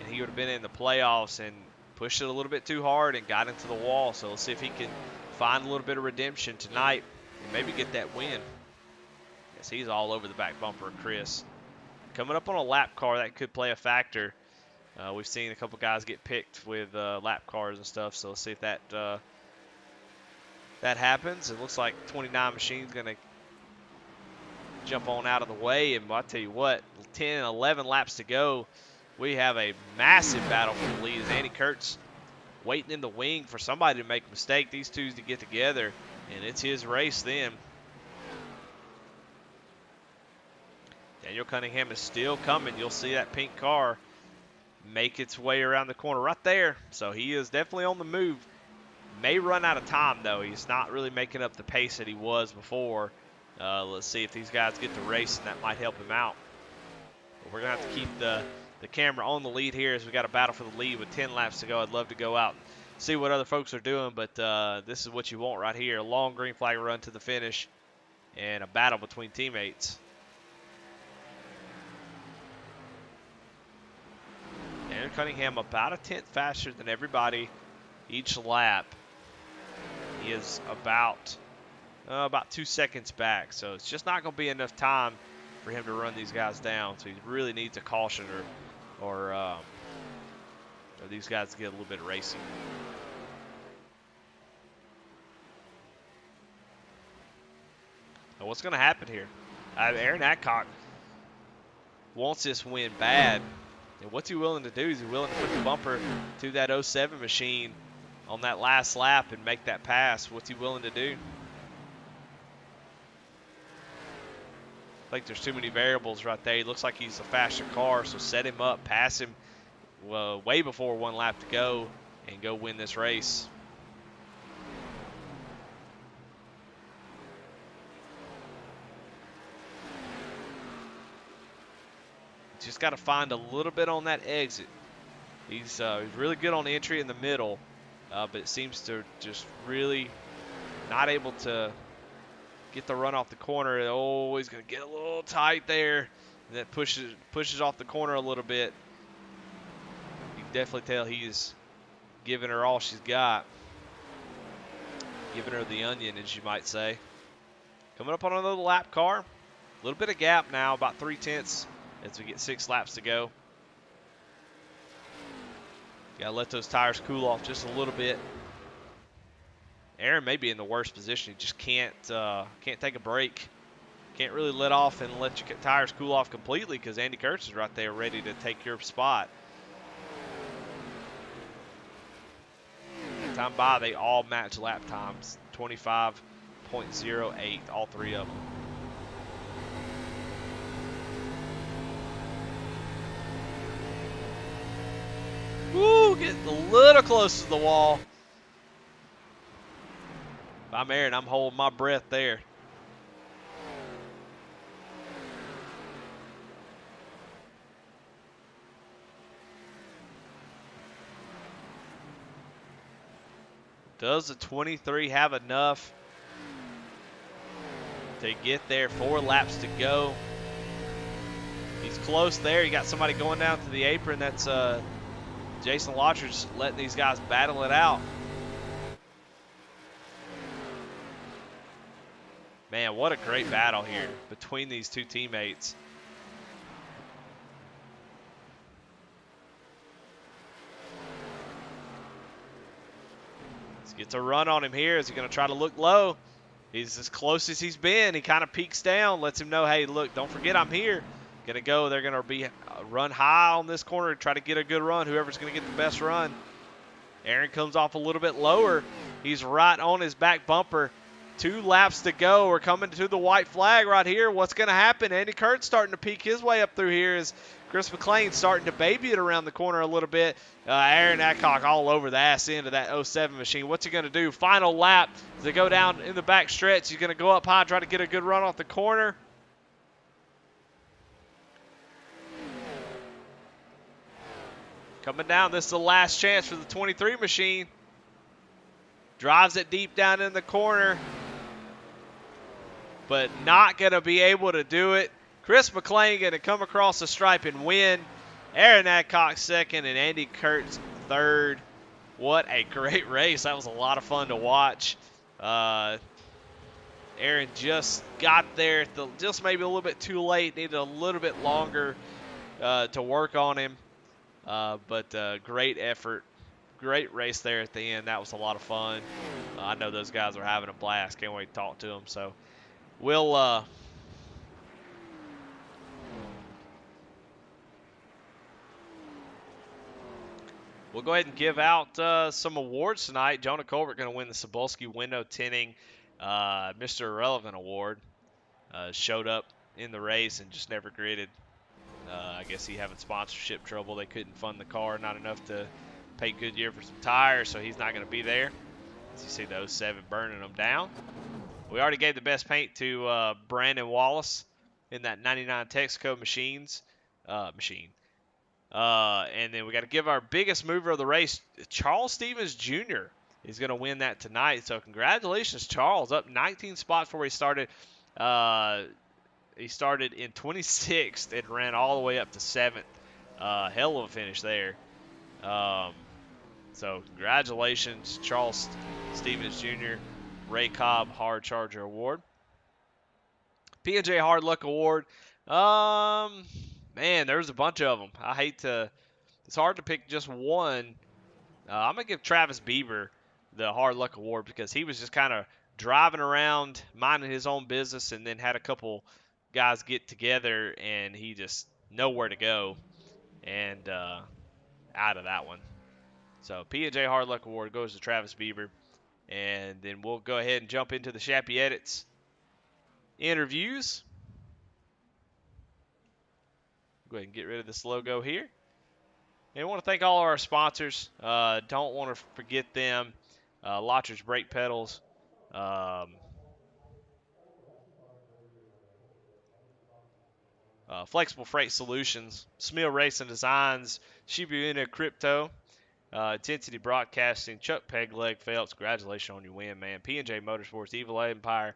S1: and he would have been in the playoffs, and pushed it a little bit too hard and got into the wall. So let's see if he can find a little bit of redemption tonight and maybe get that win. He's all over the back bumper of Chris. Coming up on a lap car, that could play a factor. We've seen a couple guys get picked with lap cars and stuff, so let's see if that happens. It looks like 29 Machine's going to jump on out of the way, and I'll tell you what, 10 and 11 laps to go. We have a massive battle for the lead as Andy Kurtz waiting in the wing for somebody to make a mistake, these two to get together, and it's his race then. Daniel Cunningham is still coming. You'll see that pink car make its way around the corner right there. So he is definitely on the move. May run out of time, though. He's not really making up the pace that he was before. Let's see if these guys get to race, and that might help him out. But we're going to have to keep the camera on the lead here as we got a battle for the lead with 10 laps to go. I'd love to go out and see what other folks are doing, but this is what you want right here. A long green flag run to the finish and a battle between teammates. Aaron Cunningham about a tenth faster than everybody each lap. He is about 2 seconds back, so it's just not going to be enough time for him to run these guys down. So he really needs a caution or these guys to get a little bit of racing. Now what's going to happen here? Aaron Adcock wants this win bad. And what's he willing to do? Is he willing to put the bumper to that 07 machine on that last lap and make that pass? What's he willing to do? I think there's too many variables right there. He looks like he's a faster car, so set him up, pass him way before 1 lap to go, and go win this race. Just got to find a little bit on that exit. He's really good on the entry in the middle, but it seems to just really not able to get the run off the corner. Oh, he's going to get a little tight there, and that pushes off the corner a little bit. You can definitely tell he's giving her all she's got, giving her the onion, as you might say. Coming up on another lap car. A little bit of gap now, about 3/10 as we get 6 laps to go. Got to let those tires cool off just a little bit. Aaron may be in the worst position. He just can't take a break. Can't really let off and let your tires cool off completely because Andy Kurtz is right there ready to take your spot. Time by, they all match lap times, 25.08, all three of them. Woo, getting a little close to the wall. If I'm Aaron, I'm holding my breath there. Does the 23 have enough to get there? 4 laps to go. He's close there. You got somebody going down to the apron. That's Jason Lotridge letting these guys battle it out. Man, what a great battle here between these two teammates. Gets a run on him here. Is he going to try to look low? He's as close as he's been. He kind of peeks down, lets him know, hey, look, don't forget I'm here. Going to go. They're going to be run high on this corner and try to get a good run. Whoever's going to get the best run. Aaron comes off a little bit lower. He's right on his back bumper. 2 laps to go. We're coming to the white flag right here. What's going to happen? Andy Kurtz starting to peek his way up through here as Chris Mclean starting to baby it around the corner a little bit. Aaron Adcock all over the ass end of that 07 machine. What's he going to do? Final lap to go down in the back stretch. He's going to go up high, try to get a good run off the corner. Coming down, this is the last chance for the 23 machine. Drives it deep down in the corner, but not going to be able to do it. Chris Mclean going to come across the stripe and win. Aaron Adcock second and Andy Kurtz third. What a great race. That was a lot of fun to watch. Aaron just got there, just maybe a little bit too late. Needed a little bit longer to work on him. But great effort. Great race there at the end. That was a lot of fun. I know those guys are having a blast. Can't wait to talk to them. So we'll go ahead and give out some awards tonight. Jonah Colbert going to win the Cebulski Window Tinting Mr. Irrelevant Award. Showed up in the race and just never gridded. I guess he having sponsorship trouble. They couldn't fund the car, not enough to pay Goodyear for some tires, so he's not going to be there. As you see the 07 burning them down. We already gave the best paint to Brandon Wallace in that 99 Texaco machine. And then we got to give our biggest mover of the race, Charles Stevens Jr. is going to win that tonight. So congratulations, Charles. Up 19 spots before he started. He started in 26th and ran all the way up to 7th. Hell of a finish there. So congratulations, Charles Stevens Jr. Ray Cobb Hard Charger Award. P&J Hard Luck Award. Man, there's a bunch of them. It's hard to pick just one. I'm going to give Travis Bieber the Hard Luck Award because he was just kind of driving around, minding his own business, and then had a couple guys get together, and he just nowhere to go, and out of that one. So P&J Hard Luck Award goes to Travis Bieber. And then we'll go ahead and jump into the Shappy Edits interviews. Go ahead and get rid of this logo here. And I want to thank all our sponsors. Don't want to forget them. Lotridge Brake Pedals. Flexible Freight Solutions. Smil Racing Designs. Shiba Crypto. Intensity Broadcasting, Chuck Pegleg Phelps, congratulations on your win, man. P&J Motorsports, Evil Empire,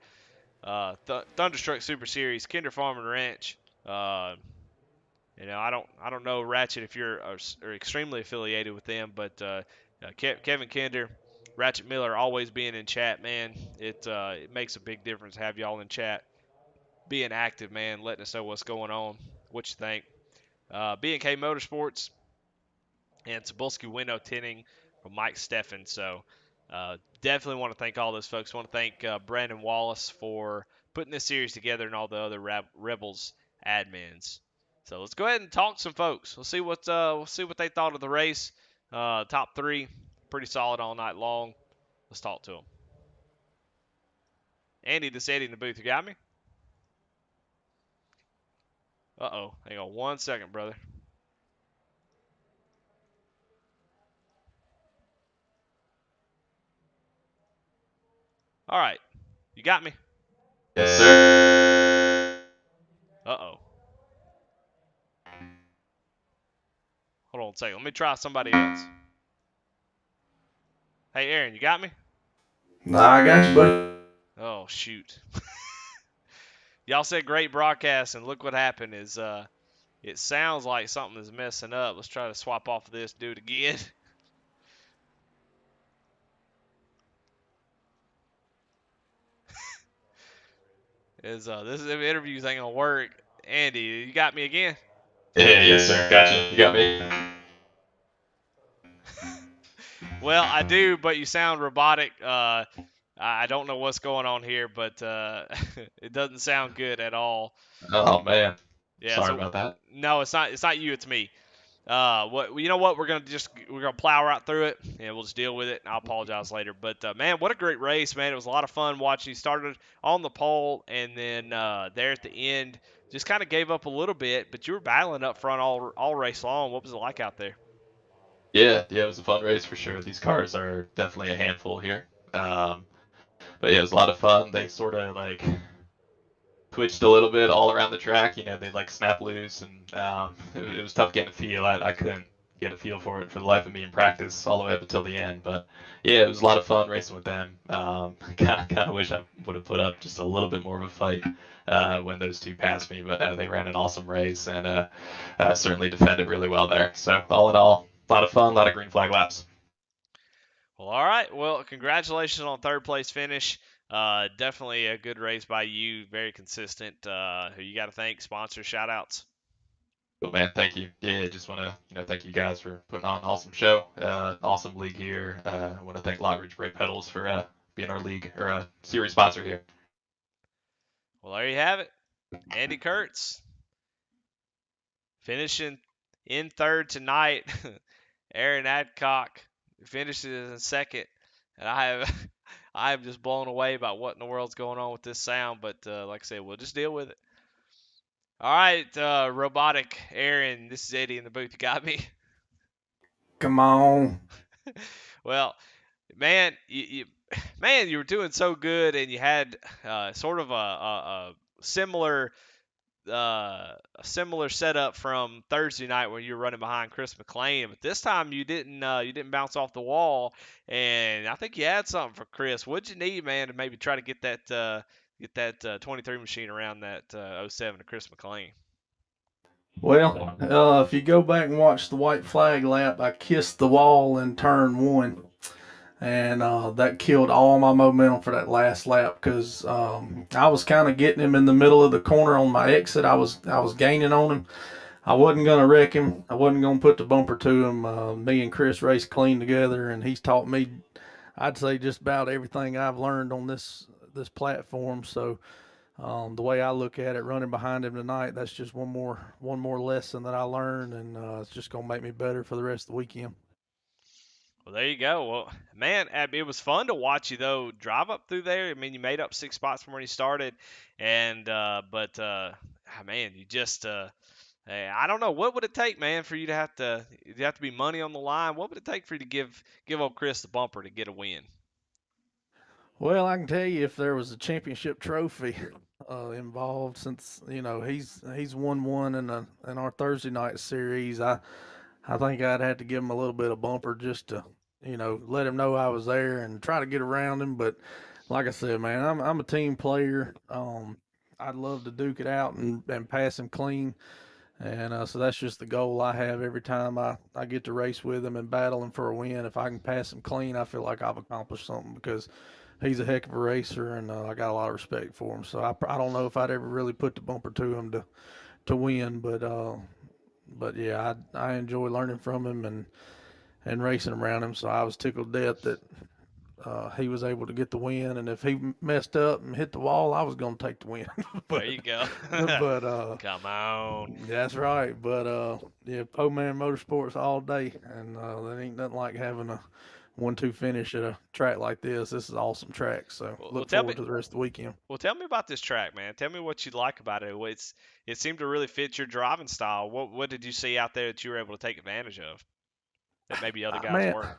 S1: Thunderstruck Super Series, Kinder Farm and Ranch. I don't know Ratchet if you're extremely affiliated with them, but Kevin Kinder, Ratchet Miller, always being in chat, man. It makes a big difference to have y'all in chat, being active, man, letting us know what's going on, what you think. B&K Motorsports. and Cebulski window tinting from Mike Steffen. So definitely want to thank all those folks. Want to thank Brandon Wallace for putting this series together and all the other Rebels admins. So let's go ahead and talk to some folks. We'll see what they thought of the race. Top three, pretty solid all night long. Let's talk to them. Andy, this Eddie in the booth. You got me? Uh-oh. Hang on 1 second, brother. All right. You got me?
S2: Yes, sir.
S1: Uh-oh. Hold on a second. Let me try somebody else. Hey, Aaron, you got me?
S3: Nah, I got you, buddy.
S1: Oh, shoot. Y'all said great broadcast, and look what happened is it sounds like something is messing up. Let's try to swap off of this, do it again. This interview ain't gonna work. Andy, you got me again?
S2: Yeah, yes, sir. Gotcha. You got me?
S1: Well, I do, but you sound robotic. I don't know what's going on here, but it doesn't sound good at all.
S2: Oh, man.
S1: Yeah,
S2: Sorry
S1: so
S2: about that.
S1: no, it's not. It's not you. It's me. You know what? We're gonna plow right through it, and we'll just deal with it. And I'll apologize later. But man, what a great race, man! It was a lot of fun watching. You started on the pole, and then there at the end, just kind of gave up a little bit. But you were battling up front all race long. What was it like out there?
S2: Yeah, it was a fun race for sure. These cars are definitely a handful here. But yeah, it was a lot of fun. They sort of like twitched a little bit all around the track. They like snap loose, and it was tough getting a feel. I couldn't get a feel for it for the life of me in practice all the way up until the end. But yeah, it was a lot of fun racing with them. Kind of wish I would have put up just a little bit more of a fight when those two passed me. But they ran an awesome race and certainly defended really well there. So all in all, a lot of fun, a lot of green flag laps.
S1: Well, all right. Well, congratulations on third place finish. Definitely a good race by you. Very consistent. Who you got to thank? Sponsor shout outs.
S2: Cool, man. Thank you. Yeah, just want to thank you guys for putting on an awesome show. Awesome league here. I want to thank Lockridge Brake Pedals for being our league or series sponsor here.
S1: Well, there you have it. Andy Kurtz finishing in third tonight. Aaron Adcock finishes in second, and I am just blown away by what in the world's going on with this sound. But like I said, we'll just deal with it. All right, robotic Aaron. This is Eddie in the booth. You got me?
S3: Come on.
S1: Well, man, man, you were doing so good, and you had sort of a similar a similar setup from Thursday night when you were running behind Chris Mclean, but this time you didn't bounce off the wall, and I think you had something for Chris. What'd you need, man, to maybe try to get that 23 machine around that '07 to Chris Mclean?
S3: Well, if you go back and watch the white flag lap, I kissed the wall in turn one, and that killed all my momentum for that last lap because I was kind of getting him in the middle of the corner on my exit. I was gaining on him. I wasn't gonna wreck him. I wasn't gonna put the bumper to him. Me and Chris raced clean together, and he's taught me, I'd say, just about everything I've learned on this platform. So the way I look at it, running behind him tonight, that's just one more lesson that I learned, and it's just gonna make me better for the rest of the weekend.
S1: Well, there you go. Well, man, it was fun to watch you though drive up through there. I mean, you made up 6 spots from where you started, and man, you just hey, I don't know what would it take, man, for you have to be money on the line. What would it take for you to give old Chris the bumper to get a win?
S3: Well, I can tell you if there was a championship trophy involved, since he's won one in our Thursday night series. I think I'd have to give him a little bit of bumper just to let him know I was there and try to get around him. But like I said, man, I'm a team player. I'd love to duke it out and pass him clean. And so that's just the goal I have every time I get to race with him and battle him for a win. If I can pass him clean, I feel like I've accomplished something because he's a heck of a racer, and I got a lot of respect for him. So I don't know if I'd ever really put the bumper to him to win, but yeah, I enjoy learning from him, and and racing around him. So I was tickled to death that he was able to get the win. And if he messed up and hit the wall, I was going to take the win.
S1: There you go.
S3: but
S1: Come on.
S3: that's right. But yeah, Po-Man Motorsports all day, and that ain't nothing like having a 1-2 finish at a track like this. This is an awesome track. So
S1: Well,
S3: look
S1: tell me.
S3: forward to the rest of the weekend.
S1: Well, tell me about this track, man. Tell me what you like about it. It seemed to really fit your driving style. What did you see out there that you were able to take advantage of that maybe other guys
S3: Man,
S1: weren't?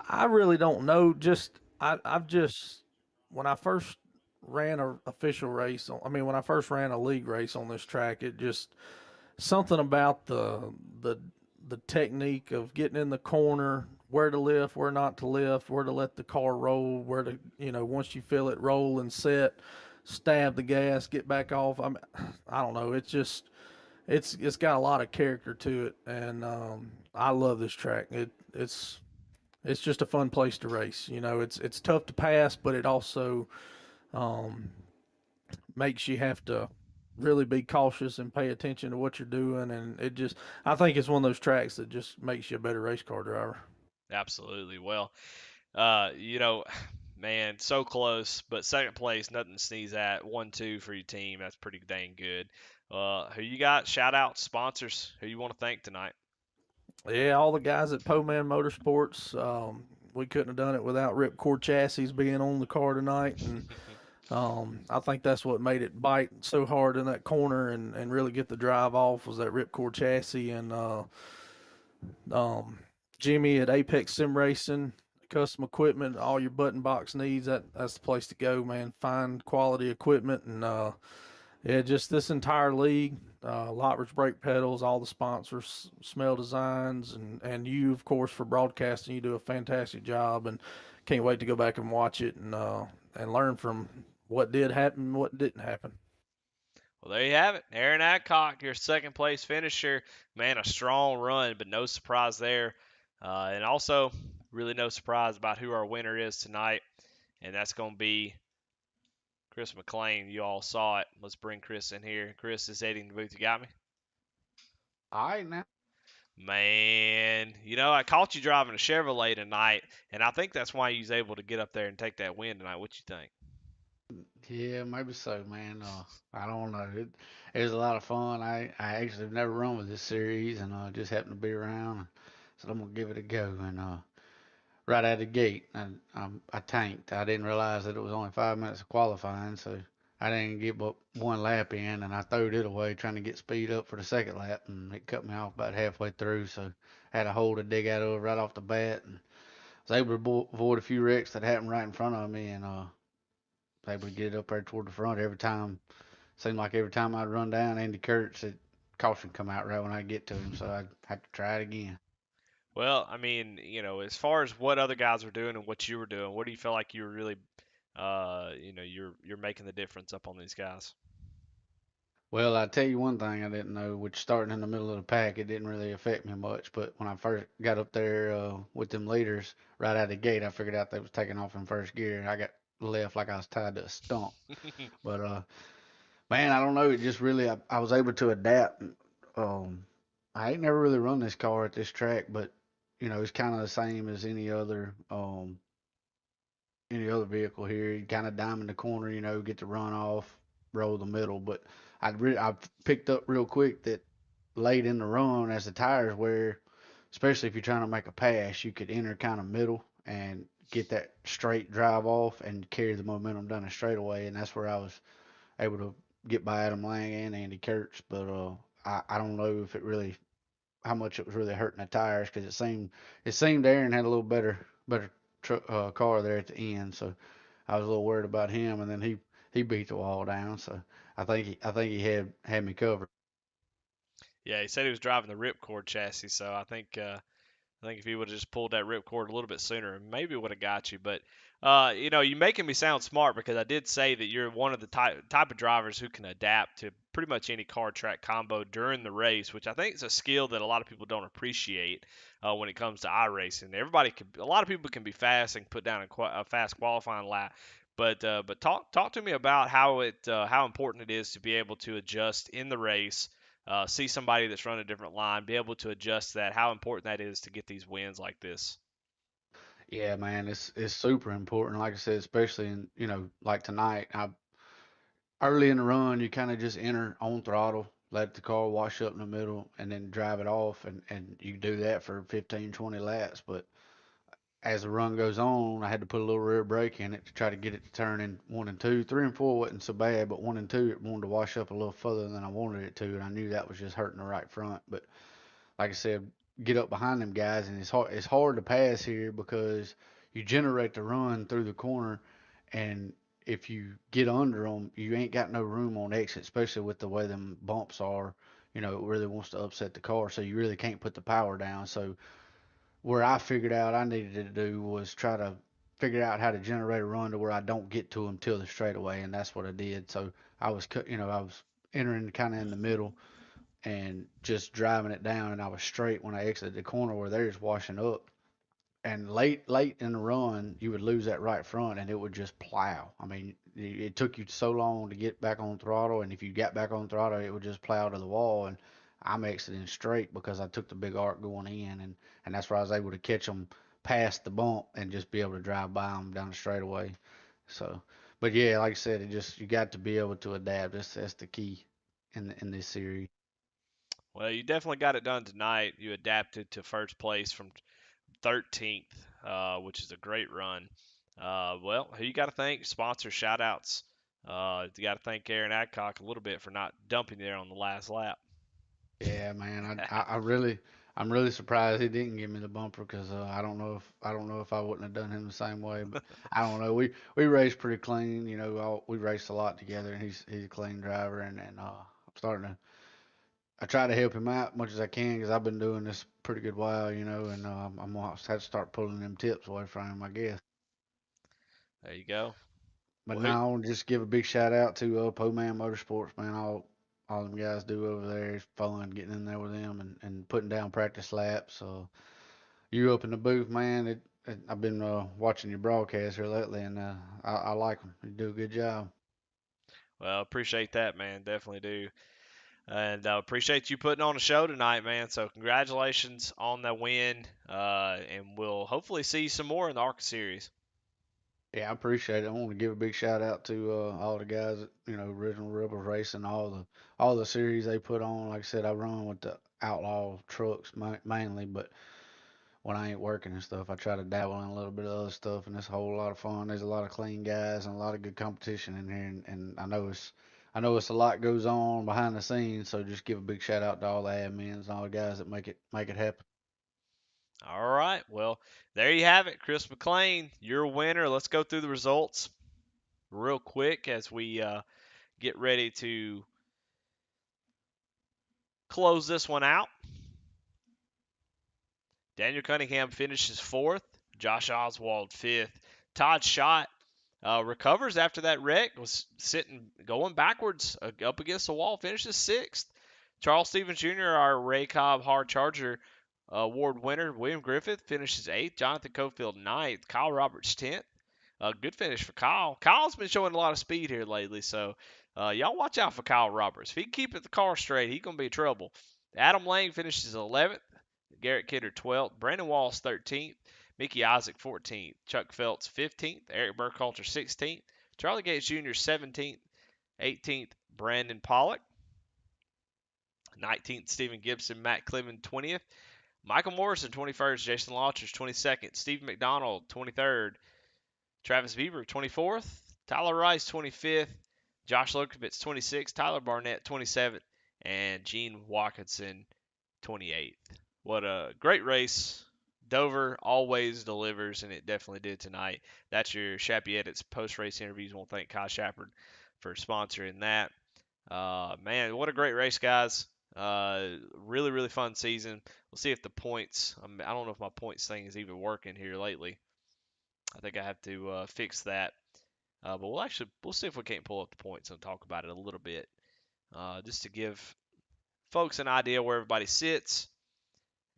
S3: I really don't know. I've just when I first ran a official race. I mean, when I first ran a league race on this track, it just something about the the technique of getting in the corner, where to lift, where not to lift, where to let the car roll, where to once you feel it roll and set, stab the gas, get back off. I don't know. It's just it's got a lot of character to it, and I love this track. It's just a fun place to race. It's tough to pass, but it also um, makes you have to really be cautious and pay attention to what you're doing. And I think it's one of those tracks that just makes you a better race car driver.
S1: Absolutely. Well, you know, man, so close, but second place, nothing to sneeze at. 1-2 for your team. That's pretty dang good. Who you got? Shout out sponsors. Who you want to thank tonight?
S3: Yeah, all the guys at Po-Man Motorsports. We couldn't have done it without Ripcord Chassis being on the car tonight, and I think that's what made it bite so hard in that corner and really get the drive off was that Ripcord Chassis and um, Jimmy at Apex Sim Racing, custom equipment, all your button box needs. That's the place to go, man. Find quality equipment and yeah, just this entire league. Lockridge brake pedals, all the sponsors, Smell Designs, and you, of course, for broadcasting. You do a fantastic job, and can't wait to go back and watch it and learn from what did happen, what didn't happen.
S1: Well, there you have it. Aaron Adcock, your second place finisher. Man, a strong run, but no surprise there. And also, really no surprise about who our winner is tonight. And that's going to be Chris Mclean. You all saw it. Let's bring Chris in here. Chris is heading the booth. You got me?
S4: All right now.
S1: Man, I caught you driving a Chevrolet tonight, and I think that's why you was able to get up there and take that win tonight. What you think?
S4: Yeah, maybe so, man. I don't know. It was a lot of fun. I actually have never run with this series, and just happened to be around. So I'm gonna give it a go. And right out of the gate, I tanked. I didn't realize that it was only 5 minutes of qualifying, so I didn't get but one lap in, and I throwed it away trying to get speed up for the second lap, and it cut me off about halfway through. So I had a hole to dig out of right off the bat, and was able to avoid a few wrecks that happened right in front of me, and able to get up there toward the front every time. Seemed like every time I'd run down Andy Kurtz, it caution come out right when I get to him, so I'd have to try it again.
S1: Well, I mean, as far as what other guys were doing and what you were doing, what do you feel like you were really, you're making the difference up on these guys?
S4: Well, I tell you one thing I didn't know, which starting in the middle of the pack, it didn't really affect me much. But when I first got up there with them leaders right out of the gate, I figured out they was taking off in first gear, and I got left like I was tied to a stump. But man, I don't know. It just really, I was able to adapt. Um, I ain't never really run this car at this track, but it's kind of the same as any other vehicle here. You kind of diamond the corner, get the run off, roll the middle. But I picked up real quick that late in the run as the tires wear, especially if you're trying to make a pass, you could enter kind of middle and get that straight drive off and carry the momentum down the straightaway. And that's where I was able to get by Adam Lang and Andy Kurtz. But I don't know if it really how much it was really hurting the tires because it seemed Aaron had a little better car there at the end, so I was a little worried about him, and then he beat the wall down, so I think he had me covered.
S1: Yeah, he said he was driving the Ripcord chassis, so I think if he would have just pulled that ripcord a little bit sooner, maybe it would have got you. But you're making me sound smart because I did say that you're one of the type of drivers who can adapt to pretty much any car track combo during the race, which I think is a skill that a lot of people don't appreciate when it comes to iRacing. A lot of people can be fast and put down a fast qualifying lap. But talk to me about how important it is to be able to adjust in the race see somebody that's run a different line, be able to adjust that, how important that is to get these wins like this.
S4: Yeah, man, it's super important. Like I said, especially in like tonight. Early in the run, you kind of just enter on throttle, let the car wash up in the middle, and then drive it off, and you do that for 15, 20 laps. But as the run goes on, I had to put a little rear brake in it to try to get it to turn in one and two. Three and four wasn't so bad, but one and two it wanted to wash up a little further than I wanted it to, and I knew that was just hurting the right front. But like I said, get up behind them guys, and it's hard to pass here because you generate the run through the corner, and if you get under them, you ain't got no room on exit, especially with the way them bumps are. It really wants to upset the car, so you really can't put the power down. So where I figured out I needed to do was try to figure out how to generate a run to where I don't get to them till the straightaway, and that's what I did. So I was entering kind of in the middle and just driving it down, and I was straight when I exited the corner where they're just washing up. And late in the run, you would lose that right front, and it would just plow. I mean, it took you so long to get back on throttle, and if you got back on throttle, it would just plow to the wall. And I'm exiting straight because I took the big arc going in, and that's where I was able to catch them past the bump and just be able to drive by them down the straightaway. So, but yeah, like I said, you got to be able to adapt. That's the key in this series.
S1: Well, you definitely got it done tonight. You adapted to first place from 13th, which is a great run. Well, who you got to thank? Sponsor shout outs. You got to thank Aaron Adcock a little bit for not dumping there on the last lap.
S4: Yeah, man, I'm really surprised he didn't give me the bumper because I don't know if I wouldn't have done him the same way. But I don't know. We raced pretty clean, we raced a lot together, and he's a clean driver, and I'm starting to I try to help him out as much as I can because I've been doing this a pretty good while, and I'm gonna have to start pulling them tips away from him, I guess.
S1: There you go.
S4: But
S1: Well,
S4: now I want to just give a big shout out to Po Man Motorsports, man. All them guys do over there is fun getting in there with them and putting down practice laps. You up in the booth, man. I've been watching your broadcast here lately, and I like them. You do a good job.
S1: well, appreciate that, man. Definitely do. And appreciate you putting on a show tonight, man. So congratulations on the win, and we'll hopefully see some more in the Arca series.
S4: Yeah, I appreciate it. I want to give a big shout out to all the guys at Original Rebels Racing, all the series they put on. Like I said, I run with the Outlaw trucks mainly, but when I ain't working and stuff, I try to dabble in a little bit of other stuff, and it's a whole lot of fun. There's a lot of clean guys and a lot of good competition in here, and I know it's a lot goes on behind the scenes. So just give a big shout out to all the admins and all the guys that make it happen.
S1: All right. Well, there you have it, Chris Mclean, your winner. Let's go through the results real quick as we get ready to close this one out. Daniel Cunningham finishes fourth. Josh Oswald fifth. Todd Schott recovers after that wreck. Was going backwards up against the wall. Finishes sixth. Charles Stevens Jr., our Ray Cobb Hard Charger Award winner. William Griffith finishes eighth. Jonathan Cofield ninth. Kyle Roberts 10th. Good finish for Kyle. Kyle's been showing a lot of speed here lately, so y'all watch out for Kyle Roberts. If he can keep the car straight, he's going to be in trouble. Adam Lang finishes 11th. Garrett Kidder 12th. Brandon Wallace 13th. Mickey Isaac 14th. Chuck Phelps 15th. Eric Burkhalter 16th. Charlie Gates Jr. 17th. 18th. Brandon Pollock. 19th. Stephen Gibson. Matt Clement 20th. Michael Morrison 21st. Jason Lauters 22nd. Steve McDonald 23rd. Travis Bieber 24th. Tyler Rice 25th. Josh Lokovitz 26th. Tyler Barnett 27th. And Gene Watkinson 28th. What a great race. Dover always delivers, and it definitely did tonight. That's your Shappy Edits post-race interviews. I want to thank Kyle Shepard for sponsoring that. Man, what a great race, guys. Really, really fun season. We'll see if the points, I don't know if my points thing is even working here lately. I think I have to fix that. But we'll see if we can't pull up the points and talk about it a little bit. Just to give folks an idea where everybody sits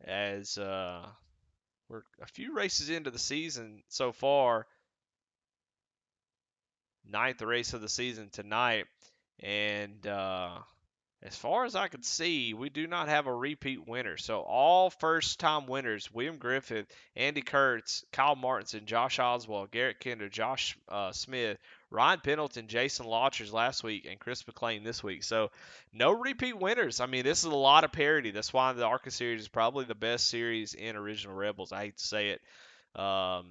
S1: as we're a few races into the season so far. Ninth race of the season tonight, and As far as I can see, we do not have a repeat winner. So all first-time winners: William Griffith, Andy Kurtz, Kyle Martinson, Josh Oswald, Garrett Kinder, Josh Smith, Ryan Pendleton, Jason Lauters last week, and Chris McLean this week. So no repeat winners. I mean, this is a lot of parity. That's why the Arca series is probably the best series in Original Rebels. I hate to say it. I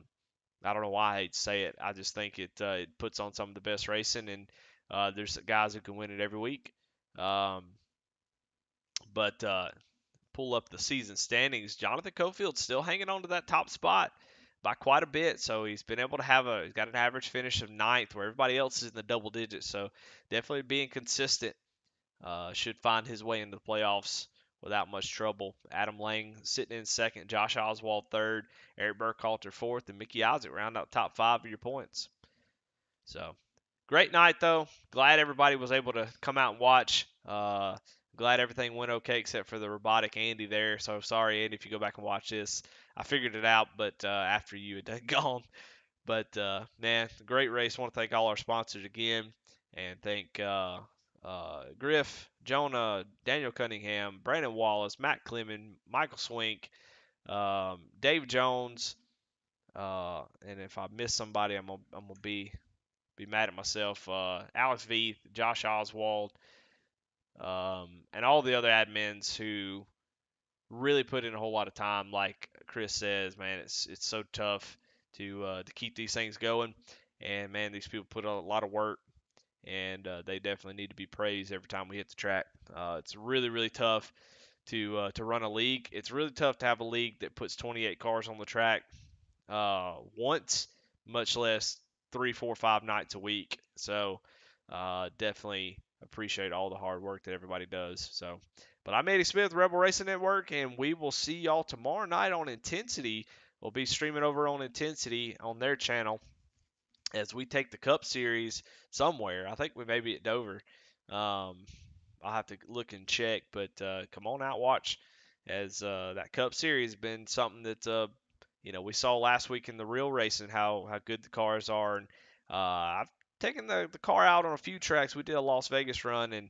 S1: don't know why I hate to say it. I just think it puts on some of the best racing, and there's guys who can win it every week. But pull up the season standings. Jonathan Cofield's still hanging on to that top spot by quite a bit. So he's been able to he's got an average finish of ninth, where everybody else is in the double digits. So definitely being consistent should find his way into the playoffs without much trouble. Adam Lang sitting in second, Josh Oswald third, Eric Burkhalter fourth, and Mickey Isaac round out top 5 of your points. So great night though. Glad everybody was able to come out and watch. Glad everything went okay except for the robotic Andy there. So sorry, Andy, if you go back and watch this. I figured it out, but after you had gone. But man, great race. I want to thank all our sponsors again, and thank Griff, Jonah, Daniel Cunningham, Brandon Wallace, Matt Clemens, Michael Swink, Dave Jones, and if I miss somebody, I'm gonna be mad at myself. Alex Veith, Josh Oswald, and all the other admins who really put in a whole lot of time. Like Chris says, man, it's so tough to keep these things going, and man, these people put a lot of work, and they definitely need to be praised every time we hit the track. It's really tough to run a league. It's really tough to have a league that puts 28 cars on the track once, much less 3, 4, 5 nights a week. So definitely appreciate all the hard work that everybody does. So, but I'm Eddie Smith, Rebel Racing Network, and we will see y'all tomorrow night on Intensity. We'll be streaming over on Intensity on their channel as we take the Cup Series somewhere. I think we may be at Dover. I'll have to look and check, but come on out, watch, as that Cup Series has been something that we saw last week in the real racing how good the cars are, and I've taken the car out on a few tracks. We did a Las Vegas run, and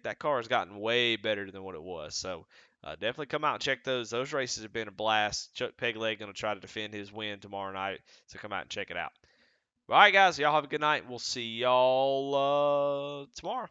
S1: that car has gotten way better than what it was. So definitely come out and check those. Those races have been a blast. Chuck Pegleg going to try to defend his win tomorrow night, so come out and check it out. All right, guys, y'all have a good night. We'll see y'all tomorrow.